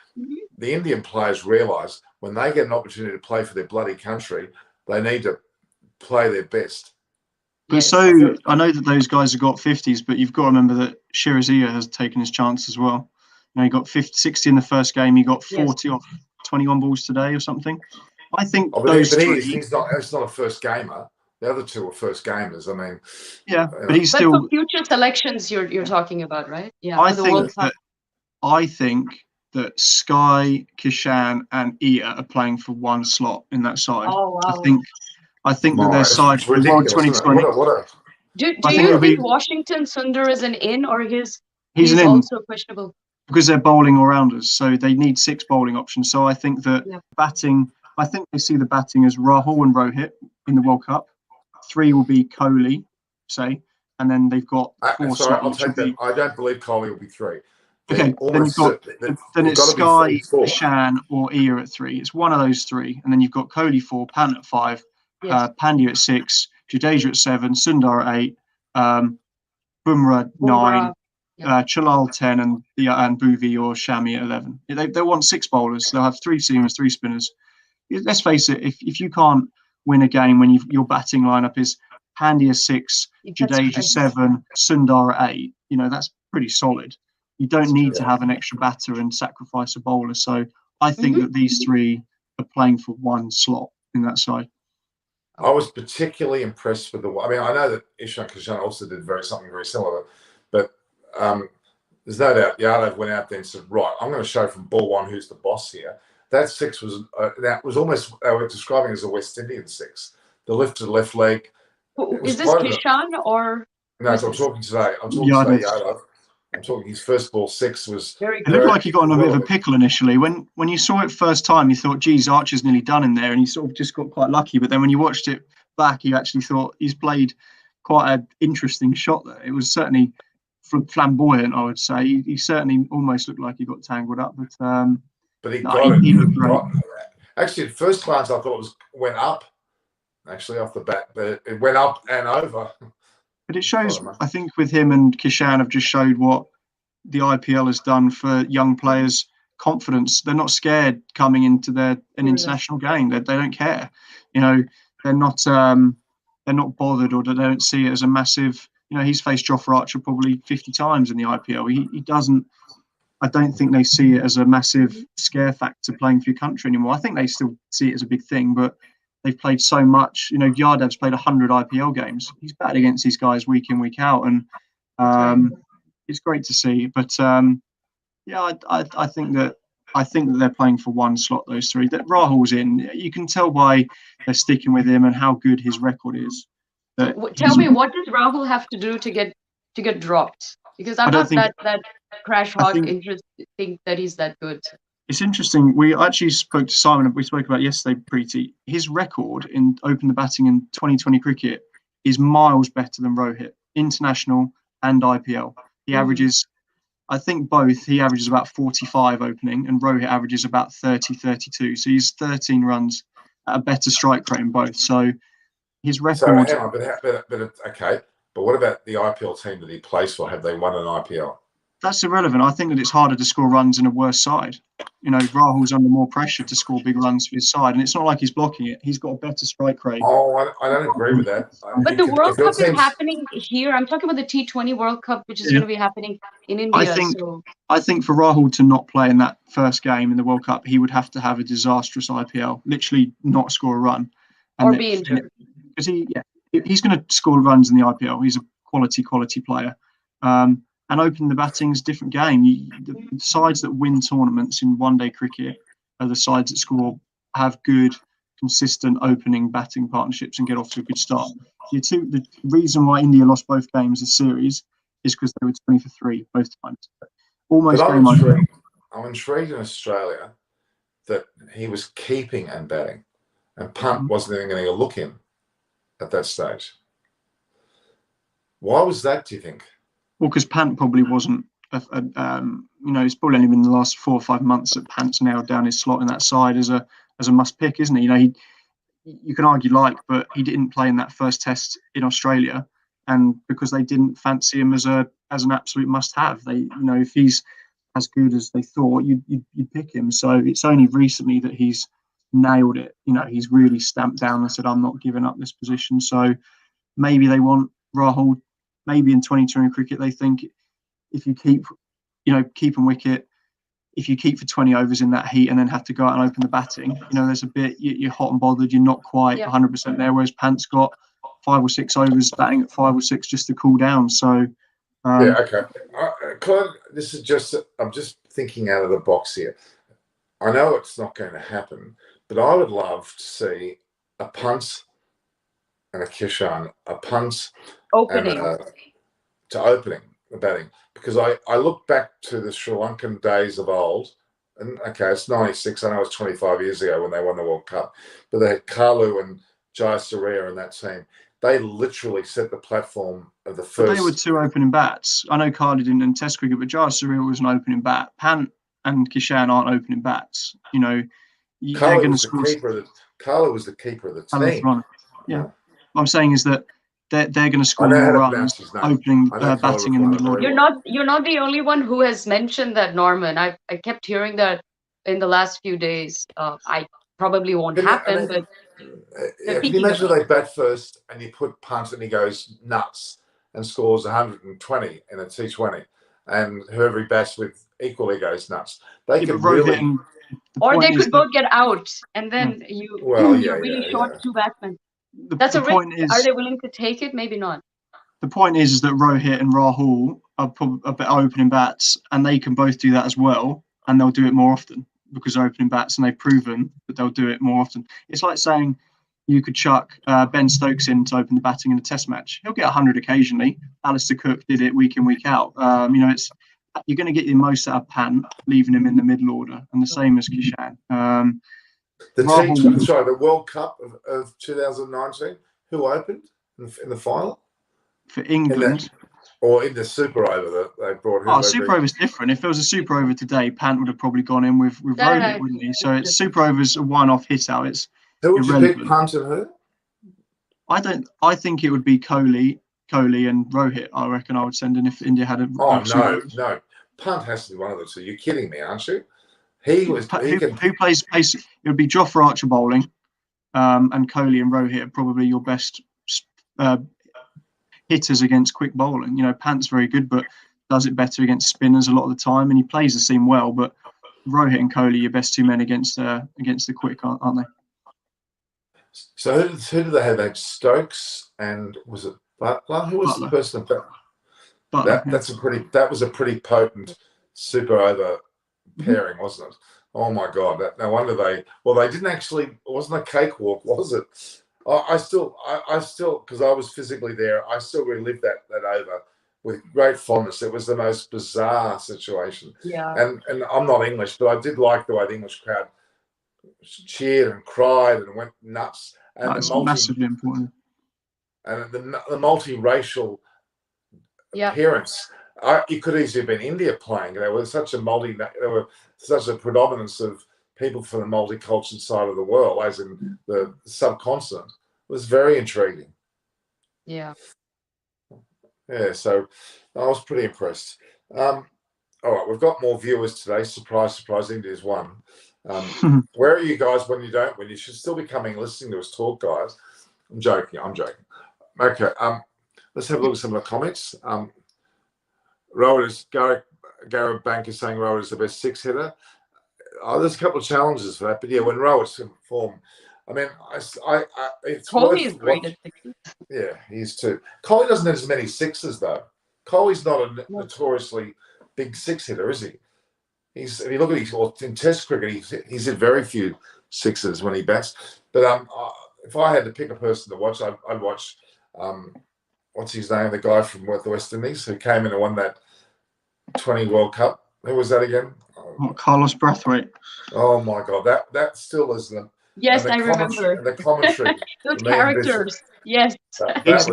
the Indian players realise when they get an opportunity to play for their bloody country, they need to play their best. But so I know that those guys have got 50s, but you've got to remember that Shirazia has taken his chance as well. You know, he got 60 in the first game. He got 40 off 21 balls today or something. I think those three. He's not a first gamer. The other two are first gamers. I mean, yeah, but he's still. But for future selections, you're talking about, right? Yeah. I think that Sky, Kishan, and Ia are playing for one slot in that side. Oh wow. I think that their side for the World 2020. Do you think Washington Sundar is an in, or he's an in also questionable? Because they're bowling all-rounders, so they need 6 bowling options. So I think that batting, I think they see the batting as Rahul and Rohit in the World Cup. 3 will be Kohli, say, and then they've got 4. Sorry, I'll take that. I don't believe Kohli will be 3. Okay, then it's Sky, Kishan, or Ia at 3. It's one of those 3, and then you've got Kohli 4, Pant at 5, Pandya at 6, Jadeja at 7, Sundar at 8, Bumrah 9, Chalal 10, and Bhuvi or Shami at 11. They want 6 bowlers. They'll have 3 seamers, 3 spinners. Let's face it, if you can't win a game when your batting lineup is Pandya 6, Jadeja 7, Sundar at 8, you know, that's pretty solid. You don't need to have an extra batter and sacrifice a bowler. So I think that these 3 are playing for one slot in that side. I was particularly impressed with I know that Ishan Kishan also did something very similar, but there's no doubt Yadav went out there and said, right, I'm going to show from ball 1 who's the boss here. That 6 was almost, they were describing as a West Indian 6. The lifted left leg. Is this Kishan or? No, I'm talking today. I'm talking today Yadav. I'm talking his first ball 6 was very good. It looked like he got in a bit of a pickle initially. When you saw it first time, you thought, geez, Archer's nearly done in there, and he sort of just got quite lucky. But then when you watched it back, you actually thought he's played quite an interesting shot there. It was certainly flamboyant, I would say. He certainly almost looked like he got tangled up. But he looked great. Actually, at first glance, I thought it went up, actually, off the bat. But it went up and over. But it shows, I think, with him and Kishan have just showed what the IPL has done for young players' confidence. They're not scared coming into an international game. They don't care. You know, they're not bothered, or they don't see it as a massive. You know, he's faced Jofra Archer probably 50 times in the IPL. He doesn't. I don't think they see it as a massive scare factor playing for your country anymore. I think they still see it as a big thing, but they've played so much. You know, Yadav's played 100 IPL games. He's batted against these guys week in, week out, and it's great to see. But I think that they're playing for one slot. Those 3. That Rahul's in. You can tell by they're sticking with him and how good his record is. Tell me, what does Rahul have to do to get dropped? Because I'm not that crash hog interested think that he's that good. It's interesting. We actually spoke to Simon. We spoke about yesterday, Preeti. His record in open the batting in 2020 cricket is miles better than Rohit, international and IPL. He averages, I think both, he averages about 45 opening, and Rohit averages about 30, 32. So he's 13 runs at a better strike rate in both. So his record. So hang on, but okay. But what about the IPL team that he plays for? Have they won an IPL? That's irrelevant. I think that it's harder to score runs in a worse side. You know, Rahul's under more pressure to score big runs for his side, and it's not like he's blocking it. He's got a better strike rate. Oh, I don't agree with that. But the World Cup is happening here. I'm talking about the T20 World Cup, which is going to be happening in India. I think for Rahul to not play in that first game in the World Cup, he would have to have a disastrous IPL, literally not score a run. Or be injured. Because he's going to score runs in the IPL. He's a quality player. And open the batting's a different game. The sides that win tournaments in one-day cricket are the sides that have good, consistent opening batting partnerships and get off to a good start. The reason why India lost both games this series is because they were 20 for 3 both times. Almost game over. I'm intrigued in Australia that he was keeping and batting, and Pant wasn't even going to look in at that stage. Why was that, do you think? Well, because Pant probably wasn't, it's probably only been the last 4 or 5 months that Pant's nailed down his slot in that side as a as a must pick, isn't he? You can argue but he didn't play in that first test in Australia, and because they didn't fancy him as an absolute must have. They, if he's as good as they thought, you'd pick him. So it's only recently that he's nailed it. He's really stamped down and said, I'm not giving up this position. So maybe they want Rahul. Maybe in 2020 cricket they think if you keep him wicket, if you keep for 20 overs in that heat and then have to go out and open the batting, there's a bit, you're hot and bothered, you're not quite 100% there, whereas Pant's got 5 or 6 overs batting at 5 or 6 just to cool down. So okay. I'm just thinking out of the box here. I know it's not going to happen, but I would love to see a Pant and a Kishan, a Pant opening opening the batting, because I look back to the Sri Lankan days of old, and okay, it's 96. I know it's 25 years ago when they won the World Cup, but they had Kalu and Jayasuriya in that team. They literally set the platform of the first. But they were 2 opening bats. I know Kalu didn't in Test cricket, but Jayasuriya was an opening bat. Pant and Kishan aren't opening bats. Kalu was the keeper of the team. Yeah. What I'm saying is that they're going to score more runs opening batting in the middle order. You're not the only one who has mentioned that, Norman. I kept hearing that in the last few days. I probably won't happen, but can you imagine they bat first and you put Pant and he goes nuts and scores 120 in a T20, and whoever he bats with equally goes nuts. They could really, or they could both get out, and then you're really short 2 batsmen. That's a risk. Are they willing to take it? Maybe not. The point is that Rohit and Rahul are opening bats, and they can both do that as well, and they'll do it more often because they're opening bats, and they've proven that they'll do it more often. It's like saying you could chuck Ben Stokes in to open the batting in a Test match. He'll get 100 occasionally. Alistair Cook did it week in, week out. You're going to get the most out of Pant, leaving him in the middle order, and the same as Kishan. The World Cup of 2019, who opened in the final? For England. Or in the Super Over that they brought in. Super Over's different. If there was a Super Over today, Pant would have probably gone in with Rohit, wouldn't he? So it's Super Over's a one-off hit out. It's who would you pick, Pant and who? I think it would be Kohli and Rohit. I reckon I would send in if India had a. No. Pant has to be one of the two. You're kidding me, aren't you? Who plays pace? It would be Jofra Archer bowling, and Kohli and Rohit are probably your best hitters against quick bowling. Pant's very good, but does it better against spinners a lot of the time, and he plays the seam well. But Rohit and Kohli, your best 2 men against the quick, aren't they? So who did they have? They had Stokes and was it Butler? Who was the person? That was a pretty potent Super Over pairing, wasn't it? Oh my God! No wonder they didn't actually. It wasn't a cakewalk, was it? I still, because I was physically there, I still relived that over with great fondness. It was the most bizarre situation. Yeah. And I'm not English, but I did like the way the English crowd cheered and cried and went nuts. And that's massively important. And the multiracial appearance. It could easily have been India playing. There was such a predominance of people from the multicultural side of the world, as in the subcontinent. It was very intriguing. Yeah. Yeah, so I was pretty impressed. All right, we've got more viewers today. Surprise, India's won. Where are you guys when you don't win? You should still be listening to us talk, guys. I'm joking. Okay, let's have a look at some of the comments. Garrett Bank is saying Rohit is the best 6-hitter. There's a couple of challenges for that, but yeah, when Rohit's in form, I mean, it's Kohli is great at 6s. Yeah, he is too. Kohli doesn't have as many 6s though. Kohli's not a notoriously big 6-hitter, is he? If you look at in Test cricket, he's hit very few 6s when he bats. But if I had to pick a person to watch, I'd watch what's his name, the guy from the West Indies who came in and won that 20 World Cup. Who was that again? Carlos Brathwaite. Oh my God, that still is the. Yes, I remember. And the commentary. Those characters. Yes.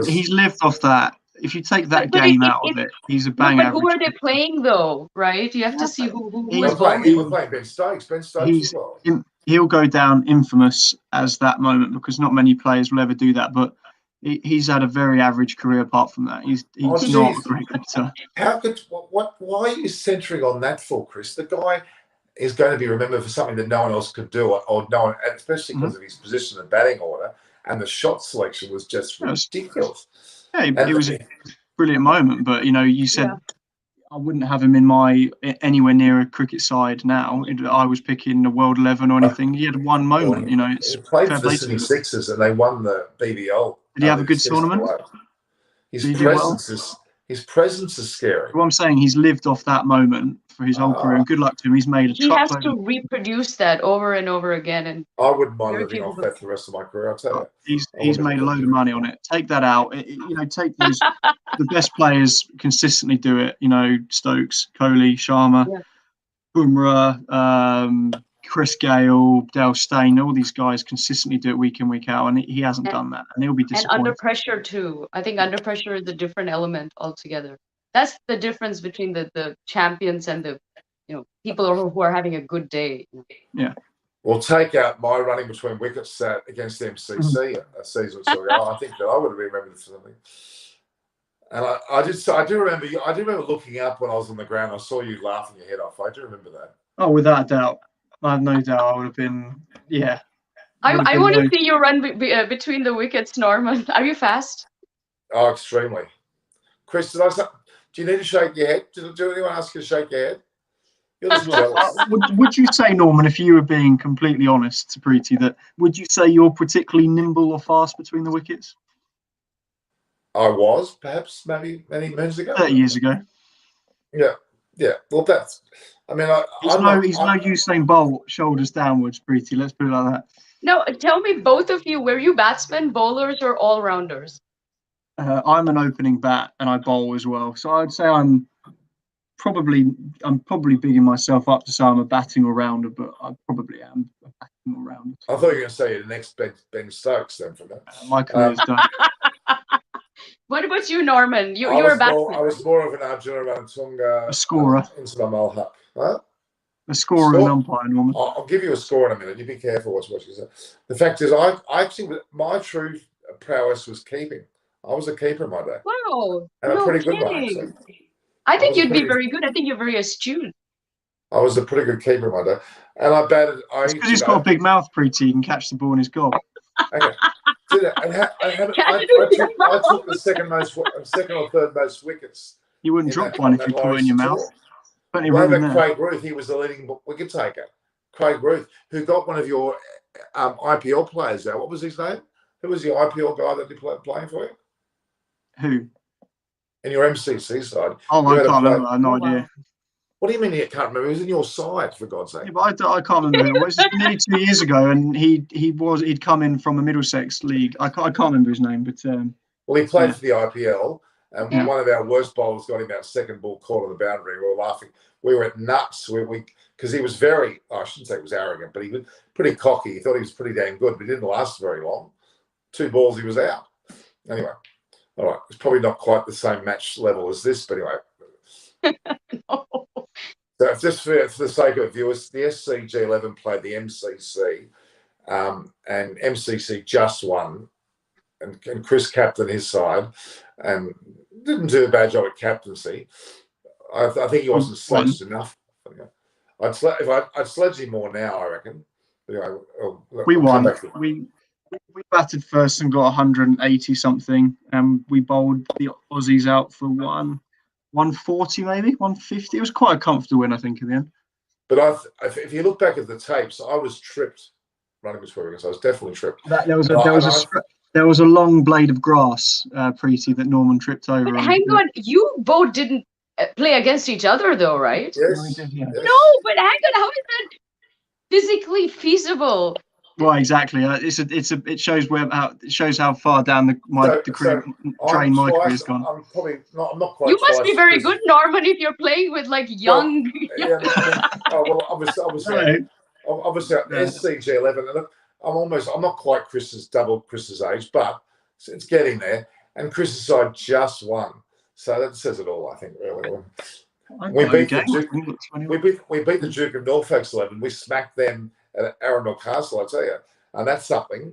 He's lived off that. If you take that game out of it, he's a bang average. But who are they playing though, right? You have to see who he was playing Ben Stokes. Ben Stokes as well. he'll go down infamous as that moment because not many players will ever do that. But he's had a very average career apart from that. He's not a great cricketer. How could why are you centering on that for, Chris? The guy is going to be remembered for something that no one else could do, or no one, especially because of his position and batting order, and the shot selection was just ridiculous. Yeah, it was a brilliant moment. But you said. Yeah. I wouldn't have him in anywhere near a cricket side now. I was picking the World 11 or anything. He had one moment, He played for the Sydney Sixers and they won the BBL. Did he have a good tournament? His presence is scary. What I'm saying, he's lived off that moment for his whole career. And good luck to him. He's made a He has to reproduce that over and over again. And I wouldn't mind living off that for the rest of my career. I'll tell you. He's made a load of money on it. Take that out. Take those. The best players consistently do it. Stokes, Kohli, Sharma, Bumrah, Chris Gale, Dale Steyn. All these guys consistently do it week in, week out, and he hasn't done that. And he'll be disappointed. And under pressure too. I think under pressure is a different element altogether. That's the difference between the champions and the people who are having a good day. Yeah. Well, take out my running between wickets against MCC a season or so ago. I think that I would have been remembered for something. And I do remember looking up when I was on the ground. I saw you laughing your head off. I do remember that. Oh, without doubt. I have no doubt I would have been, yeah. I want to see you run between the wickets, Norman. Are you fast? Oh, extremely. Chris, do you need to shake your head? Did anyone ask you to shake your head? You're just jealous. Would you say, Norman, if you were being completely honest to Preeti, would you say you're particularly nimble or fast between the wickets? I was, perhaps, maybe many moons ago. 30 years ago. Yeah. Well, that's. I mean, he's no Usain Bolt, shoulders downwards, Preeti. Let's put it like that. No, tell me, both of you, were you batsmen, bowlers, or all-rounders? I'm an opening bat, and I bowl as well. So I'd say I'm probably bigging myself up to say I'm a batting all-rounder, but I probably am a batting all-rounder. I thought you were going to say the next Ben Stokes then from that. My career's done. What about you, Norman? You're a batsman. I was more of an Arjuna Ranatunga. A scorer. Into my Malhaq. Huh? A scorer and umpire, Norman. I'll give you a score in a minute. You be careful what you say. The fact is, I actually, my true prowess was keeping. I was a keeper in my day. Wow. And a pretty good one, actually. I think you'd be very good. I think you're very astute. I was a pretty good keeper in my day. And I batted. It's because he's got a big mouth, Preeti. He can catch the ball in his gob. Okay. I took the second or third most wickets. You wouldn't drop one if you put it in your mouth. What about Craig Ruth? He was the leading wicket taker. Craig Ruth, who got one of your IPL players out. What was his name? Who was the IPL guy that you playing for you? Who? In your MCC side. Oh, I can't remember. I have no idea. What do you mean you can't remember? He was in your side, for God's sake. Yeah, but I can't remember who it was. Nearly 2 years ago, and he'd come in from a Middlesex league. I can't remember his name, but well, he played for the IPL, and one of our worst bowlers got him out second ball caught on the boundary. We were laughing. We were at nuts. Because he was very, I shouldn't say he was arrogant, but he was pretty cocky. He thought he was pretty damn good, but he didn't last very long. 2 balls, he was out. Anyway, all right. It's probably not quite the same match level as this, but anyway. No. So just for the sake of viewers, the SCG11 played the MCC, and MCC just won, and Chris captained his side, and didn't do a bad job at captaincy. I think he wasn't sledged enough. I'd sledge him more now, I reckon. But anyway, we won. We batted first and got 180 something, and we bowled the Aussies out for 140 maybe 150. It was quite a comfortable win, I think, in the end. But if you look back at the tapes, I was tripped running between wickets. I was definitely tripped. There was a long blade of grass, Preeti, that Norman tripped over. But hang on, you both didn't play against each other, though, right? Yes. Yes. No, but hang on, how is that physically feasible? Well, exactly. It shows how far down the career has gone. I'm probably not. I'm not quite. You must be very good, Norman, if you're playing with like young. Obviously, at SCG11. Look, I'm not quite double Chris's age, but it's getting there. And Chris's side just won, so that says it all, I think. Really, we beat the Duke of Norfolk's 11. We smacked them at Arundel Castle, I tell you. And that's something.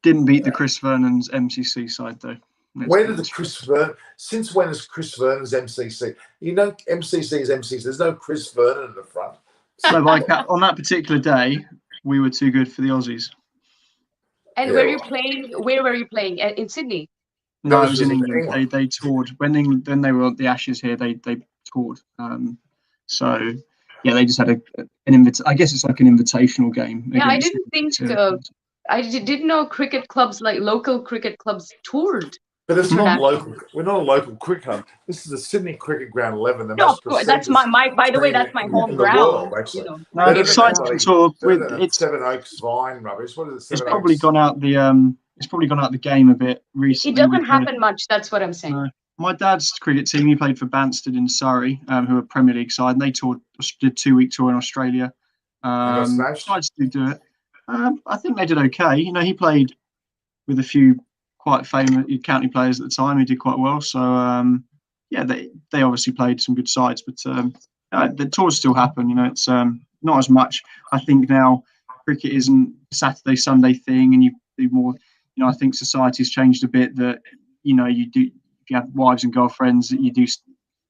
Didn't beat the Chris Vernon's MCC side, though. Where did the Chris Vernon? Since when is Chris Vernon's MCC? You know, MCC is MCC. There's no Chris Vernon in the front. So, like, on that particular day, we were too good for the Aussies. And were you playing? Where were you playing? In Sydney? No, it was in England. They toured when they were at the Ashes here. They toured. So yeah, they just had an I guess it's like an invitational game. Yeah, I didn't think. I didn't know cricket clubs, like local cricket clubs, toured. But it's not local. We're not a local cricket club. This is the Sydney Cricket Ground 11. No, that's my. By the way, that's my home ground. World, actually. You know, no, the site's sort of it's Seven Oaks Vine rubbish. What is it? It's probably gone out the It's probably gone out the game a bit recently. It doesn't happen much. That's what I'm saying. My dad's cricket team. He played for Banstead in Surrey, who are Premier League side, and they did 2-week tour in Australia. Decided to do it. I think they did okay. You know, he played with a few quite famous county players at the time who did quite well. So yeah, they obviously played some good sides, but the tours still happen. You know, it's not as much. I think now cricket isn't a Saturday Sunday thing, and you do more. You know, I think society's changed a bit. That you know, you have wives and girlfriends that you do.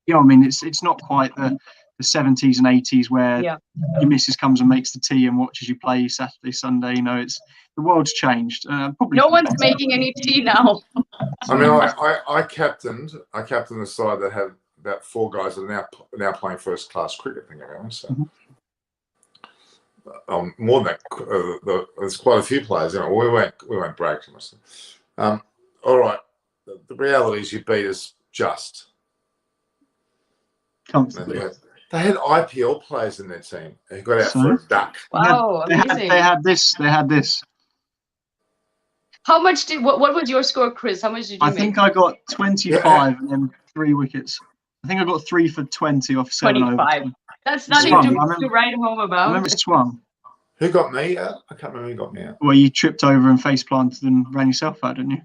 You know, I mean, it's not quite the 70s and 80s where your missus comes and makes the tea and watches you play Saturday, Sunday. You know, the world's changed. Probably no one's making any tea now. I mean, I captained the side that had about 4 guys that are now playing first class cricket. So more than that, there's quite a few players. You know, we won't brag too much. All right, the reality is you beat us just comfortably. They had IPL players in their team who got out for a duck. Wow, amazing. They had this. How much what was your score, Chris? How much did you make? I think I got 25 and then 3 wickets. I think I got 3 for 20 off 7 25. overs. That's nothing to write home about. I remember it swung. Who got me out? I can't remember who got me out. Well, you tripped over and face planted and ran yourself out, didn't you?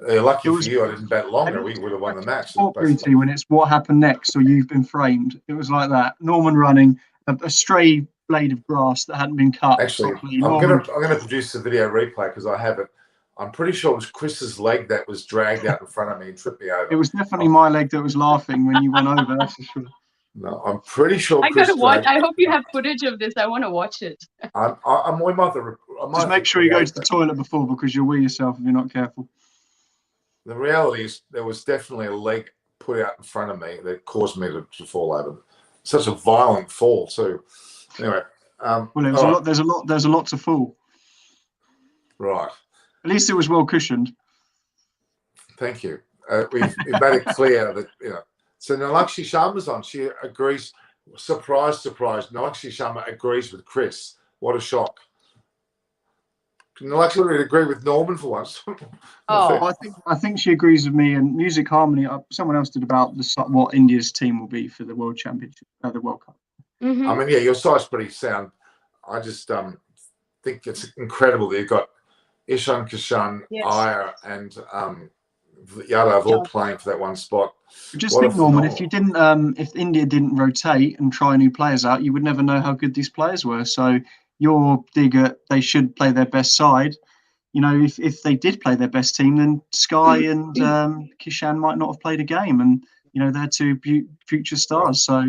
Lucky for you, I didn't bat longer. We would have won the match. When it's what happened next, or you've been framed. It was like that. Norman running a stray blade of grass that hadn't been cut. Actually, I'm gonna produce a video replay because I have it. I'm pretty sure it was Chris's leg that was dragged out in front of me and tripped me over. It was definitely my leg that was laughing when you went over. That's for sure. No, I'm pretty sure. I gotta watch. I hope you have footage of this. I want to watch it. I'm my mother. Just make sure you go to the toilet before, because you'll wee yourself if you're not careful. The reality is there was definitely a leg put out in front of me that caused me to fall over. Such a violent fall too. Anyway, well, there's a lot to fall. Right. At least it was well cushioned. Thank you. We've made it clear that So Nalakshi Sharma's on. She agrees. Surprise, surprise. Nalakshi Sharma agrees with Chris. What a shock. Nalakshi would agree with Norman for once. I think she agrees with me. And Music Harmony, someone else did about what India's team will be for the World Championship, the World Cup. Mm-hmm. I mean, yeah, your side's pretty sound. I just think it's incredible that you've got Ishan Kishan, Iyer, and Yadav all playing for that one spot. Just think, Norman, if you didn't, if India didn't rotate and try new players out, you would never know how good these players were. So your dig at they should play their best side. You know, if they did play their best team, then Sky and Kishan might not have played a game, and they're 2 future stars. So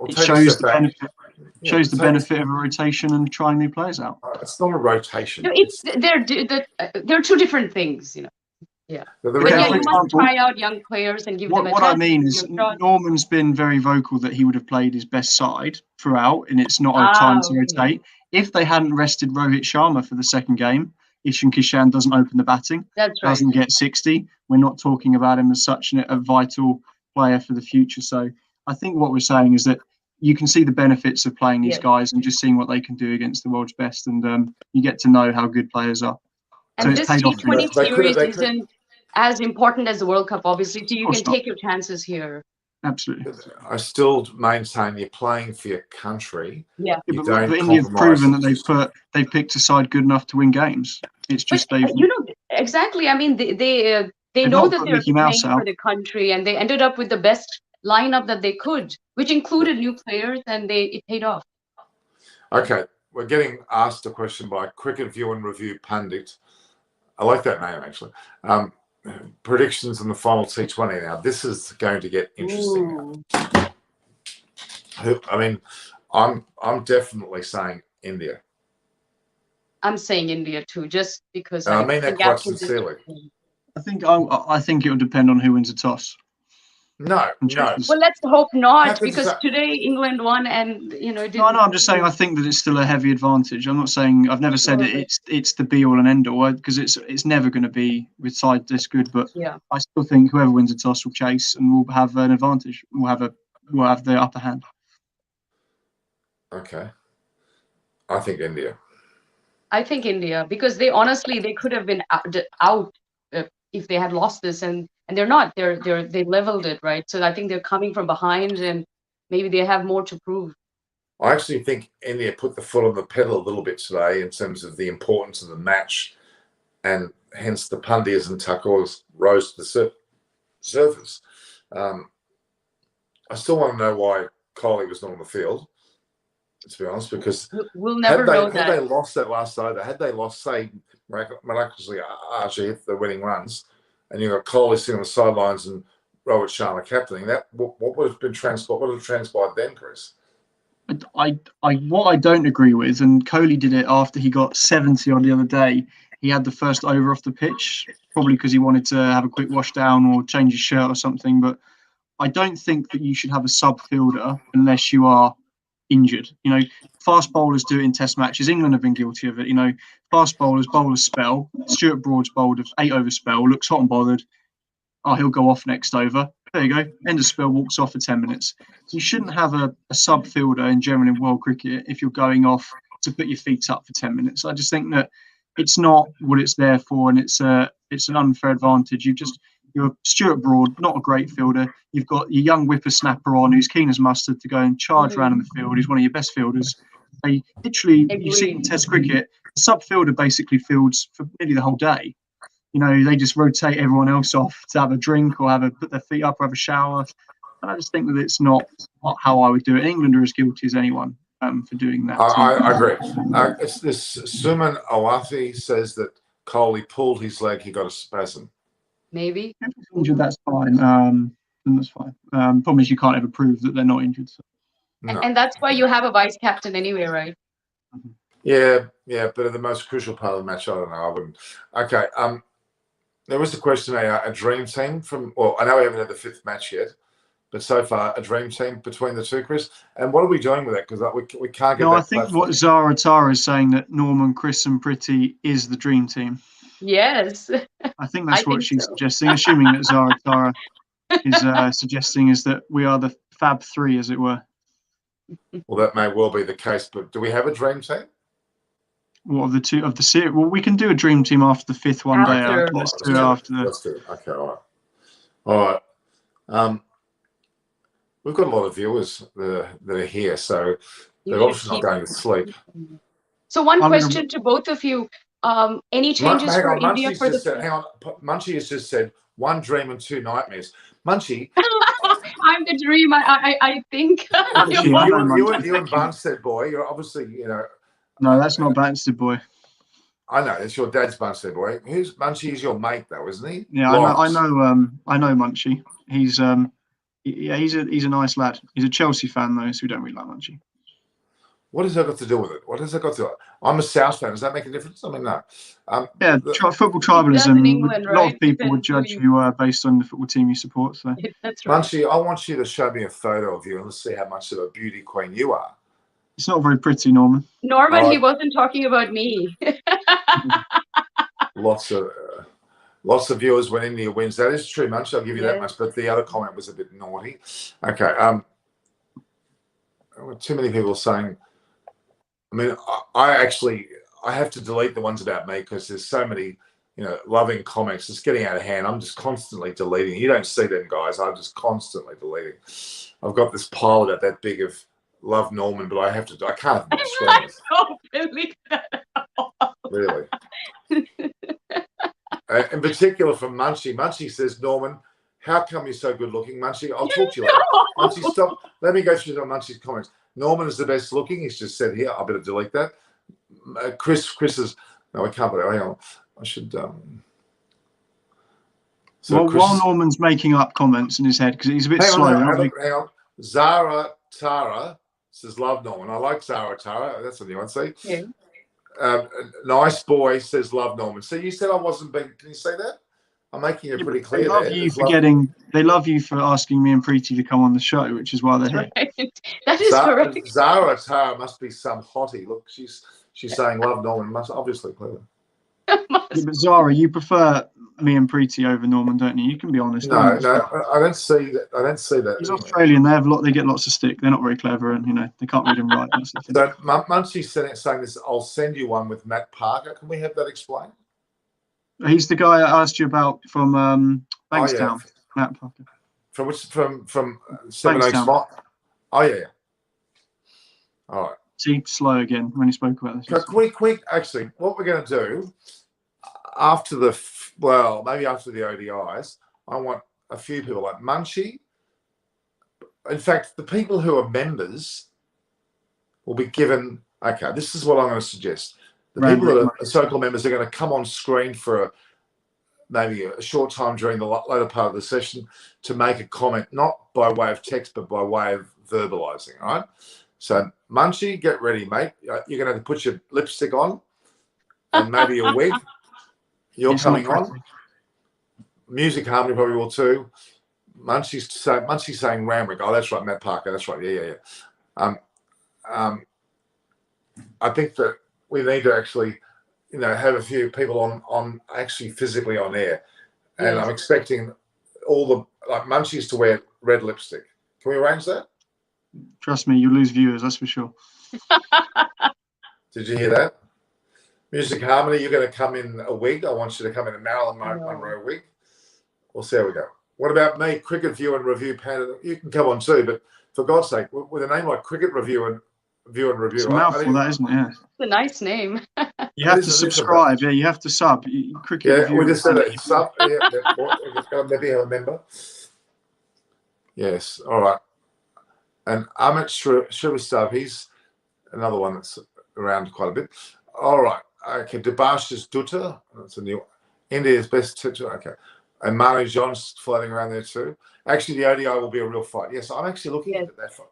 it shows the benefit. Shows the benefit of a rotation and trying new players out. It's not a rotation. No, they're 2 different things, Yeah. But you must try out young players and give them a chance. What I mean is, Norman's been very vocal that he would have played his best side throughout, and it's not a time to rotate. If they hadn't rested Rohit Sharma for the second game, Ishan Kishan doesn't open the batting. That's right. Doesn't get 60. We're not talking about him as such a vital player for the future. So I think what we're saying is that you can see the benefits of playing these guys and just seeing what they can do against the world's best, and you get to know how good players are. And this T20 series isn't as important as the World Cup, obviously, so you can take your chances here. Absolutely. I still maintain you're playing for your country. Yeah. But India have proven that they've picked a side good enough to win games. It's just exactly. I mean, they know that they're playing for the country, and they ended up with the best lineup that they could, which included new players, and it paid off. Okay, we're getting asked a question by Cricket View and Review Pundit. I like that name, actually. Predictions in the final T20 now. This is going to get interesting. I mean, I'm definitely saying India. I'm saying India too, just because I mean that quite sincerely. I think it will depend on who wins the toss. No. Well, let's hope not, because today England won, and No, I'm just saying I think that it's still a heavy advantage. I'm not saying, I've never said it's the be all and end all, because it's never going to be with side this good. But yeah, I still think whoever wins the toss will chase, and we'll have an advantage. We'll have the upper hand. Okay, I think India. I think India, because they could have been out if they had lost this, and they're not. They leveled it, right? So I think they're coming from behind, and maybe they have more to prove. I actually think India put the foot on the pedal a little bit today in terms of the importance of the match, and hence the Pandyas and Thakors rose to the surface. I still want to know why Kohli was not on the field, to be honest, because we'll never know that. Had they lost that last over, had they lost, say, miraculously, Archie hit the winning runs, and you got Kohli sitting on the sidelines and Robert Sharma captaining, what would have been transpired? What would have transpired then, Chris? What I don't agree with, and Kohli did it after he got 70 on the other day. He had the first over off the pitch, probably because he wanted to have a quick wash down or change his shirt or something. But I don't think that you should have a sub fielder unless you are injured. Fast bowlers do it in test matches. England have been guilty of it. Fast bowlers bowl a spell. Stuart Broad's bowled an 8-over spell, looks hot and bothered. Oh, he'll go off next over. There you go. End of spell, walks off for 10 minutes. So you shouldn't have a sub fielder in general in world cricket if you're going off to put your feet up for 10 minutes. I just think that it's not what it's there for, and it's an unfair advantage. You're Stuart Broad, not a great fielder. You've got your young whippersnapper on who's keen as mustard to go and charge around in the field. He's one of your best fielders. They literally, you see in Test cricket, the sub fielder basically fields for nearly the whole day. They just rotate everyone else off to have a drink or put their feet up or have a shower. And I just think that it's not how I would do it. England are as guilty as anyone for doing that. I agree. It's this Suman Awathi says that Kohli pulled his leg. He got a spasm. Maybe. If he's injured, that's fine. That's fine. Problem is you can't ever prove that they're not injured. So. No. And that's why you have a vice captain anyway, right? Yeah. But at the most crucial part of the match, I don't know. I wouldn't. Okay. There was a question, a dream team from. Well, I know we haven't had the fifth match yet, but so far a dream team between the two, Chris. And what are we doing with that? Because we can't get. No, I think what Zara Tara is saying, that Norman, Chris, and Pretty is the dream team. Yes. I think that's what she's suggesting, assuming that Zara Tara is suggesting is that we are the Fab Three, as it were. Well, that may well be the case, but do we have a dream team? What of the two of the series? Well, we can do a dream team after the fifth one day. Let's do it after the. Let's do it. Okay, all right. We've got a lot of viewers that are here, so they're obviously not going to sleep. So one question to both of you: any changes for India for the? Hang on, Munchie has just said one dream and two nightmares. Munchie. I'm the dream. I think. You and Barnstead boy. You're obviously No, that's not Banstead boy. I know it's your dad's Banstead boy. Munchie is your mate though, isn't he? Yeah, I know Munchie. He's a nice lad. He's a Chelsea fan though, so we don't really like Munchie. What has that got to do with it? What has that got to do with it? I'm a South fan. Does that make a difference? I mean, no. Football tribalism. England, a lot of people would judge you based on the football team you support. So, that's right. Munchie, I want you to show me a photo of you and let's see how much of a beauty queen you are. It's not very pretty, Norman. Norman, he wasn't talking about me. Lots of viewers when India wins. That is true, Munchie. I'll give you that much. But the other comment was a bit naughty. Okay. Too many people saying. I mean, I have to delete the ones about me because there's so many, loving comments. It's getting out of hand. I'm just constantly deleting. You don't see them, guys. I'm just constantly deleting. I've got this pile about that big of love Norman, but I can't. I don't believe that. Really. In particular from Munchie. Munchie says, Norman, how come you're so good looking, Munchie? I'll talk to you later. Munchie, stop. Let me go through Munchie's comments. Norman is the best looking. He's just said here. I better delete that. Chris is. No, I can't. Hang on. I should. So while Norman's making up comments in his head, because he's a bit slow. Hang on. Zara Tara says, love Norman. I like Zara Tara. That's a new one. See? Yeah. Nice boy says, love Norman. So you said I wasn't being. Can you say that? I'm making it pretty clear. They love you for asking me and Preeti to come on the show, which is why they're here. Right. That is correct. Zara Tara must be some hottie. Look, she's saying love Norman. Must obviously clearly. Yeah, but Zara, you prefer me and Preeti over Norman, don't you? You can be honest. No, I don't see that. I don't see that. He's Australian. They get lots of stick. They're not very clever, and they can't read and write. So Munchie's saying this. I'll send you one with Matt Parker. Can we have that explained? He's the guy I asked you about from Bankstown. Oh, yeah. Matt Parker. From which? From Seven Oaks. Oh yeah. All right. See, slow again when he spoke about this. Quick. Actually, what we're going to do after maybe after the ODIs, I want a few people like Munchie. In fact, the people who are members will be given. Okay, this is what I'm going to suggest. The people that are so-called members are going to come on screen for maybe a short time during the later part of the session to make a comment, not by way of text, but by way of verbalizing. All right. So, Munchie, get ready, mate. You're going to have to put your lipstick on and maybe a wig. You're coming on. Music Harmony probably will too. Munchie's saying Ramwick. Oh, that's right, Matt Parker. That's right. Yeah. I think that we need to actually, have a few people on actually physically on air, and I'm expecting all Munchies to wear red lipstick. Can we arrange that? Trust me, you lose viewers. That's for sure. Did you hear that? Music Harmony, you're going to come in a wig. I want you to come in a Marilyn Monroe wig. We'll see how we go. What about me? Cricket View and Review Panda. You can come on too, but for God's sake, with a name like Cricket Review and Review. It's a mouthful, that, isn't it? Yeah. It's a nice name. You have to subscribe. Yeah, you have to sub. Cricket Review. We just said it. Sub. Maybe have a member. Yes. All right. And Amit Shrivastava, he's another one that's around quite a bit. All right. Okay. Debashis Dutta. That's a new one. India's best teacher. Okay. And Manu John's floating around there too. Actually, the ODI will be a real fight. Yes, I'm actually looking at that fight.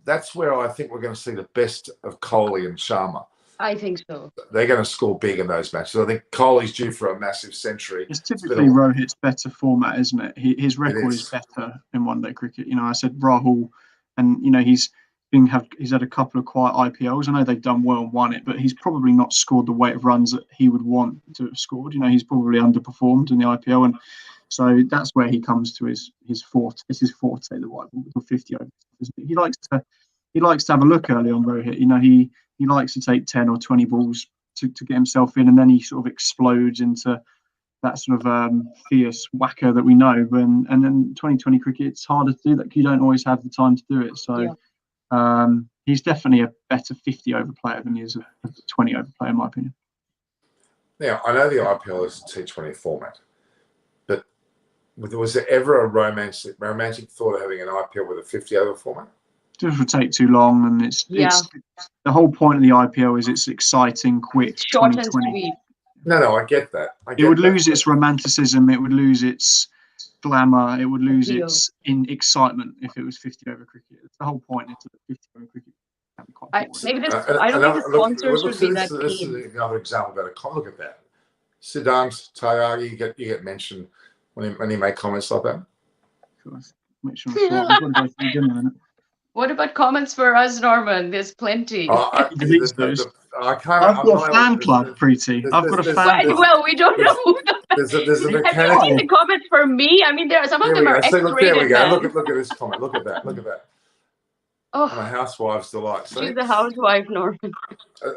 That's where I think we're going to see the best of Kohli and Sharma. I think so. They're going to score big in those matches. I think Kohli's due for a massive century. It's typically Rohit's better format, isn't it? His record is better in one-day cricket. I said Rahul, and he's had a couple of quiet IPLs. I know they've done well and won it, but he's probably not scored the weight of runs that he would want to have scored. He's probably underperformed in the IPL, and so that's where he comes to his forte. It's his forte, the white ball, 50 overs. He likes to have a look early on Rohit. He likes to take 10 or 20 balls to get himself in, and then he sort of explodes into that sort of fierce whacker that we know. And then 2020 cricket, it's harder to do that because you don't always have the time to do it. So he's definitely a better 50 over player than he is a 20 over player, in my opinion. Now, I know the IPL is a T20 format, but was there ever a romantic thought of having an IPL with a 50 over format? It would take too long, and it's the whole point of the IPL is it's exciting, quick, short and sweet. No, I get that. It would lose its romanticism. It would lose its glamour. It would lose its excitement if it was 50 over cricket. It's the whole point. It's 50 over cricket. I don't think the sponsors would be that keen. This is another example about a look at that. Siddhant Tyagi, you get mentioned when he made comments like that. Make sure I'm I've got to go through dinner in a minute. What about comments for us, Norman? There's plenty. I've got a fan club, Preeti. I've got a fan club. Well, we don't know who there's a mechanic. Have you seen the comments for me? I mean, some of them are X-rated. There we go. Look at this comment. Look at that. Oh, I'm a housewife's delight. She's a housewife, Norman.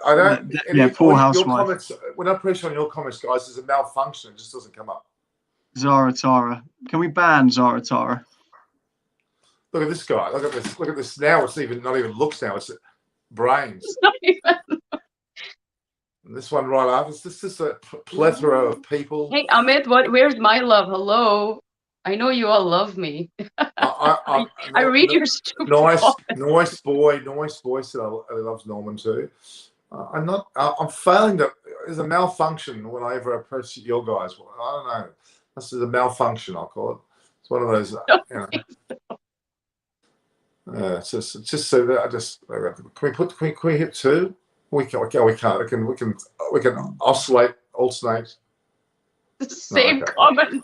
I don't. Poor housewife. When I press on your comments, guys, there's a malfunction. It just doesn't come up. Zara Tara. Can we ban Zara Tara? Look at this guy. Look at this. Now it's not even looks now. It's brains. It's not even. And this one right after. It's just a plethora of people. Hey, Amit, where's my love? Hello. I know you all love me. I read your stupid nice boy said he loves Norman too. I'm failing to. There's a malfunction whenever I approach your guys. I don't know. This is a malfunction, I'll call it. It's one of those, it's just so that can we hit 2? We can't. We can alternate. The same comment.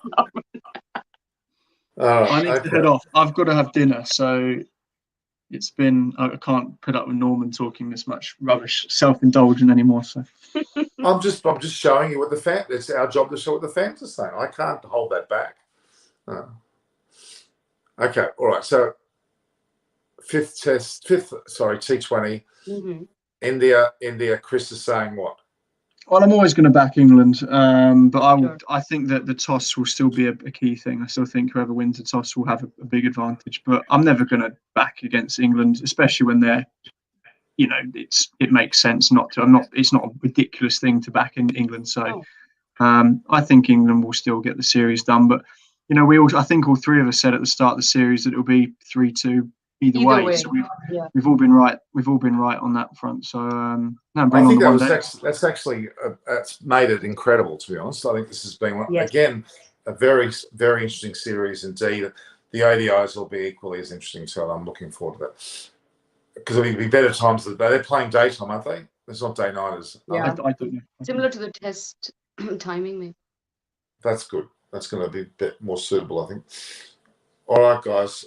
I need to head off. I've got to have dinner, so it's been. I can't put up with Norman talking this much rubbish, self-indulgent anymore. So I'm just showing you what the fans. It's our job to show what the fans are saying. I can't hold that back. Okay, all right. So fifth T20. Mm-hmm. India. Chris is saying what? Well, I'm always going to back England, but I think that the toss will still be a key thing. I still think whoever wins the toss will have a big advantage. But I'm never going to back against England, especially when they're, it makes sense not to. It's not a ridiculous thing to back in England. So I think England will still get the series done. But I think all three of us said at the start of the series that it'll be 3-2 either way. So we've all been right. We've all been right on that front. So I think that's actually that's made it incredible. To be honest, I think this has been again a very, very interesting series indeed. The ODIs will be equally as interesting, so I'm looking forward to that. Because it'll be better times. They're playing daytime, aren't they? It's not day nighters. Yeah, I don't know. Similar to the test timing, maybe. That's good. That's going to be a bit more suitable, I think. All right, guys.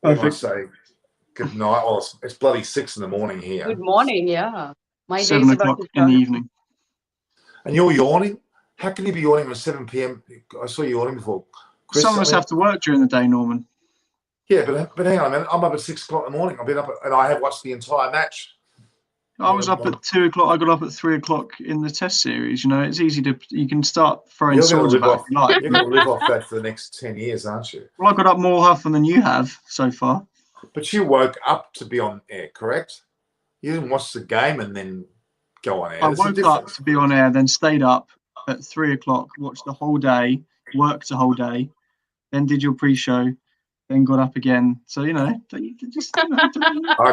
I say good night. Well, it's bloody 6 a.m. here. Good morning, yeah. My 7 o'clock in the evening. And you're yawning? How can you be yawning at 7 p.m.? I saw you yawning before. Chris, some of us have to work during the day, Norman. Yeah, but hang on a minute. I'm up at 6 o'clock in the morning. I've been up and I have watched the entire match. I was up at 2 o'clock. I got up at 3 o'clock in the test series. It's easy you can start throwing swords about. You're going to live off that for the next 10 years, aren't you? Well, I got up more often than you have so far. But you woke up to be on air, correct? You didn't watch the game and then go on air. I woke up to be on air, then stayed up at 3 o'clock, watched the whole day, worked the whole day, then did your pre-show, then got up again. So I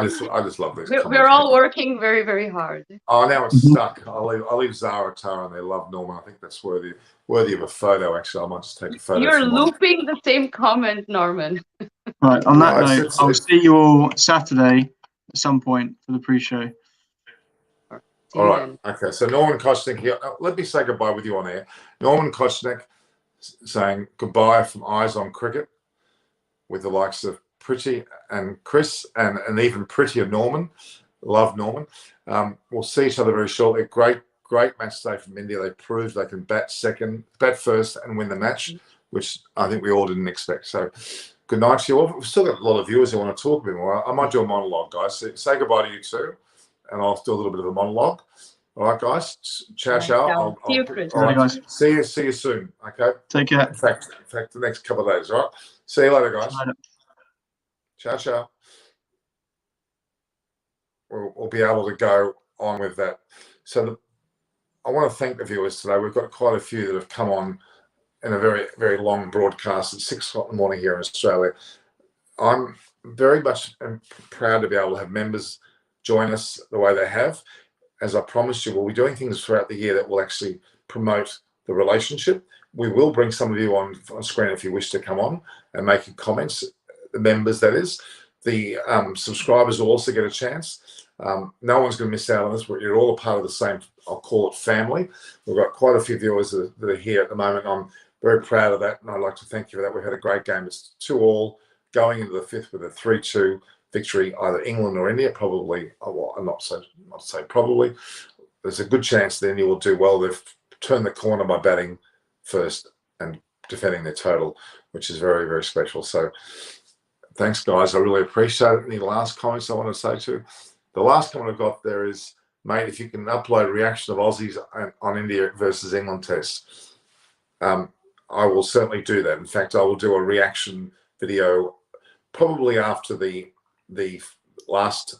just love this. We're all working very, very hard. Oh, now it's stuck. I'll leave Zara, Tara, and they love Norman. I think that's worthy of a photo. Actually, I might just take a photo. You're looping the same comment, Norman. Right. On that note, I'll see you all Saturday at some point for the pre-show. All right. Okay. So Norman Kochnik here. Let me say goodbye with you on air. Norman Kochnik saying goodbye from Eyes on Cricket, with the likes of Pretty and Chris and even prettier Norman. Love Norman. We'll see each other very shortly. Great match today from India. They proved they can bat first and win the match, which I think we all didn't expect. So good night to you all. We've still got a lot of viewers who want to talk a bit more. I might do a monologue, guys. So say goodbye to you too, and I'll do a little bit of a monologue. All right, guys. Ciao. See you, Chris. All right, guys. See you soon. Okay. Take care. In fact, the next couple of days. All right. See you later, guys. Ciao. We'll be able to go on with that. So I want to thank the viewers today. We've got quite a few that have come on in a very, very long broadcast at 6 o'clock in the morning here in Australia. I'm very much proud to be able to have members join us the way they have. As I promised you, we'll be doing things throughout the year that will actually promote the relationship. We will bring some of you on screen if you wish to come on and make your comments, the members, that is. The subscribers will also get a chance. No one's going to miss out on this. You're all a part of the same, I'll call it, family. We've got quite a few viewers that are here at the moment. I'm very proud of that, and I'd like to thank you for that. We've had a great game. It's 2-2 going into the fifth with a 3-2 victory, either England or India. Probably, well, not to say probably. There's a good chance that India will do well. They've turned the corner by batting first and defending their total, which is very, very special. So thanks, guys. I really appreciate it. Any last comments I want to say too? The last comment I've got there is, mate, if you can upload a reaction of Aussies on India versus England test, I will certainly do that. In fact, I will do a reaction video probably after the last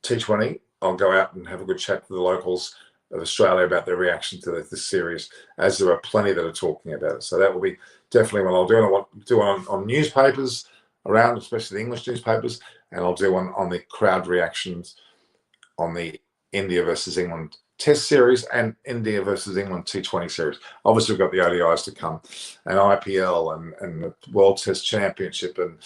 T20. I'll go out and have a good chat with the locals of Australia about their reaction to this series, as there are plenty that are talking about it. So that will be definitely what I'll do. And I want to do one on newspapers around, especially the English newspapers, and I'll do one on the crowd reactions on the India versus England Test series and India versus England T20 series. Obviously, we've got the ODIs to come, and IPL and the World Test Championship and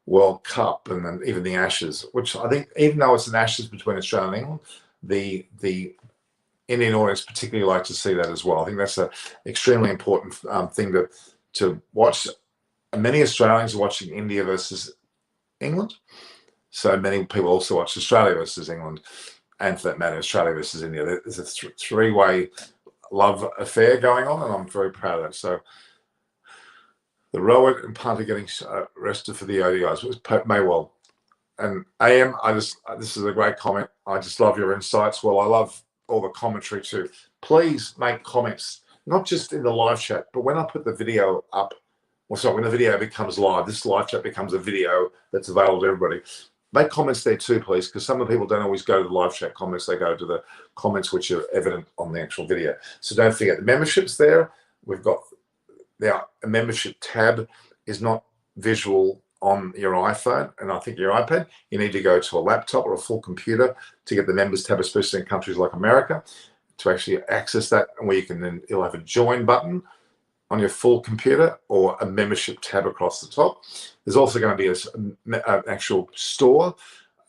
World Cup, and then even the Ashes, which I think, even though it's an Ashes between Australia and England, the Indian audience particularly like to see that as well. I think that's an extremely important thing to watch. Many Australians are watching India versus England, so many people also watch Australia versus England, and for that matter, Australia versus India. There's a three-way love affair going on, and I'm very proud of that. So the Rowan and Pandya getting arrested for the ODIs was may well. And AM, this is a great comment. I just love your insights. Well, I love all the commentary too. Please make comments, not just in the live chat, but when I put the video up, when the video becomes live, this live chat becomes a video that's available to everybody. Make comments there too, please, because some of the people don't always go to the live chat comments. They go to the comments which are evident on the actual video. So don't forget, the membership's there. We've got now a membership tab is not visual on your iPhone and I think your iPad. You need to go to a laptop or a full computer to get the members tab, especially in countries like America, to actually access that, and where you can then, you'll have a join button on your full computer or a membership tab across the top. There's also going to be an actual store,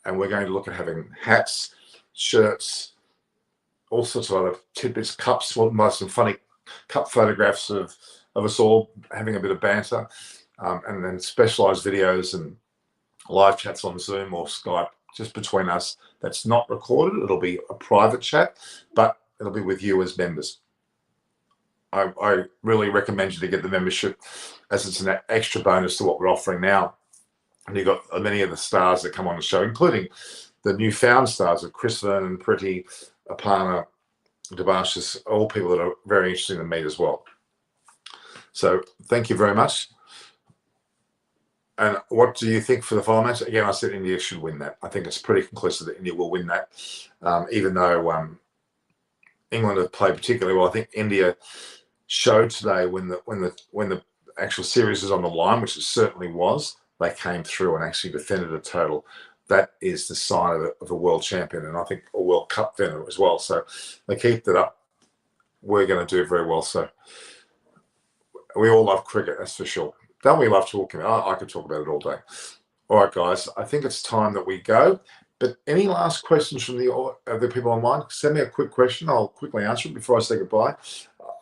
and we're going to look at having hats, shirts, all sorts of other tidbits, cups, some funny cup photographs of us all having a bit of banter, and then specialized videos and live chats on Zoom or Skype just between us. That's not recorded. It'll be a private chat, but it'll be with you as members. I really recommend you to get the membership, as it's an extra bonus to what we're offering now. And you've got many of the stars that come on the show, including the newfound stars of Chris Vernon, Pretty, Aparna, Debashis, all people that are very interesting to meet as well. So thank you very much. And what do you think for the final match? Again, I said India should win that. I think it's pretty conclusive that India will win that, even though England have played particularly well. I think India showed today when the actual series is on the line, which it certainly was, they came through and actually defended a total. That is the sign of a world champion, and I think a World Cup winner as well. So they keep that up. We're going to do very well. So we all love cricket, that's for sure. Don't we love talking about it? I could talk about it all day. All right, guys, I think it's time that we go. But any last questions from the people online? Send me a quick question. I'll quickly answer it before I say goodbye.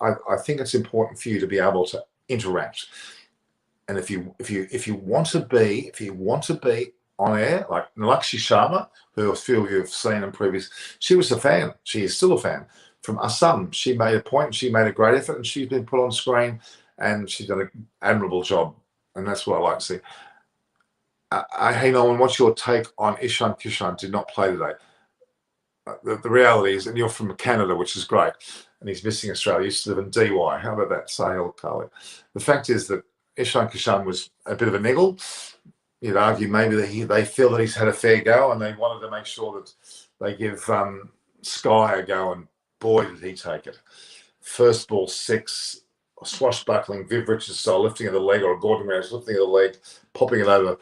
I think it's important for you to be able to interact. And if you want to be on air, like Nalakshi Sharma, who a few of you have seen in previous, she was a fan. She is still a fan. From Assam, she made a point. She made a great effort, and she's been put on screen, and she's done an admirable job. And that's what I like to see. Hey, Nolan, what's your take on Ishan Kishan did not play today? The reality is, and you're from Canada, which is great, and he's missing Australia. He used to live in DY. How about that, Sahil Kali? The fact is that Ishan Kishan was a bit of a niggle. You'd argue maybe that they feel that he's had a fair go, and they wanted to make sure that they give Sky a go, and boy, did he take it. First ball 6, swashbuckling Viv Richards style, lifting of the leg, or Gordon Ramsay lifting of the leg, popping it over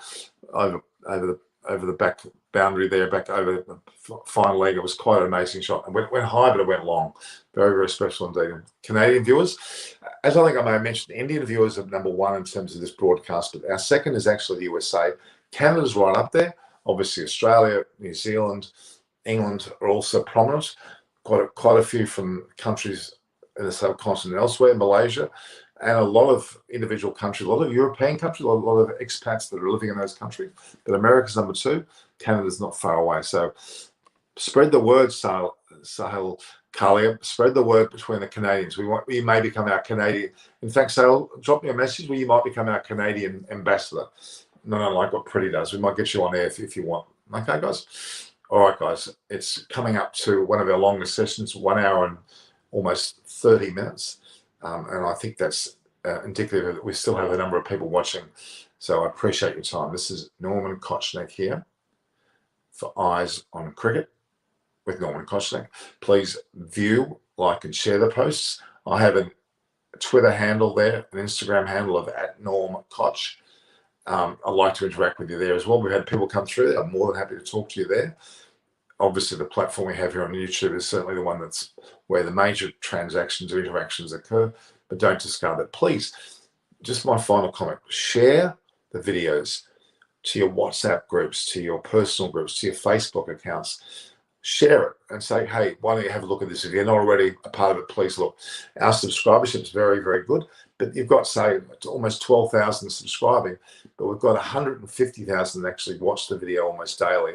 the back boundary there, back over the final leg. It was quite an amazing shot. And went high, but it went long. Very, very special indeed. Canadian viewers, as I think I may have mentioned, Indian viewers are number one in terms of this broadcast, but our second is actually the USA. Canada's right up there. Obviously, Australia, New Zealand, England are also prominent. Quite a few from countries in the subcontinent elsewhere, Malaysia, and a lot of individual countries, a lot of European countries, a lot of expats that are living in those countries. But America's number 2. Canada's not far away. So spread the word, Sahil Kalia. Spread the word between the Canadians. You may become our Canadian. In fact, Sahil, drop me a message where you might become our Canadian ambassador. Not unlike what Pretty does. We might get you on air if you want. Okay, guys? All right, guys. It's coming up to one of our longest sessions, 1 hour and almost 30 minutes. And I think that's indicative that we still have a number of people watching. So I appreciate your time. This is Norman Kochnick here for Eyes on Cricket. with Norman Kochnik. Please view, like, and share the posts. I have a Twitter handle there, an Instagram handle of @NormKoch. I'd like to interact with you there as well. We've had people come through there. I'm more than happy to talk to you there. Obviously, the platform we have here on YouTube is certainly the one that's where the major transactions or interactions occur, but don't discard it. Please, just my final comment, share the videos to your WhatsApp groups, to your personal groups, to your Facebook accounts. Share it and say, hey, why don't you have a look at this? If you're not already a part of it, please look. Our subscribership is very, very good, but you've got, say, almost 12,000 subscribing, but we've got 150,000 actually watch the video almost daily,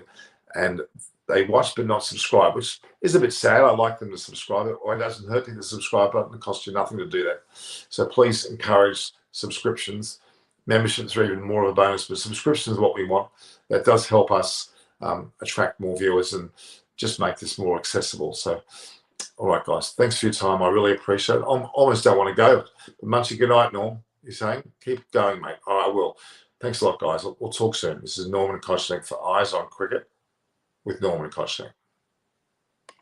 and they watch but not subscribe, which is a bit sad. I like them to subscribe, or it doesn't hurt to hit the subscribe button. It costs you nothing to do that. So please encourage subscriptions. Memberships are even more of a bonus, but subscriptions is what we want. That does help us attract more viewers and just make this more accessible. So, all right, guys, thanks for your time. I really appreciate it. I almost don't want to go. But Munchie, good night, Norm. You're saying? Keep going, mate. All right, I will. Thanks a lot, guys. We'll talk soon. This is Norman Kochnik for Eyes on Cricket with Norman Kochnik.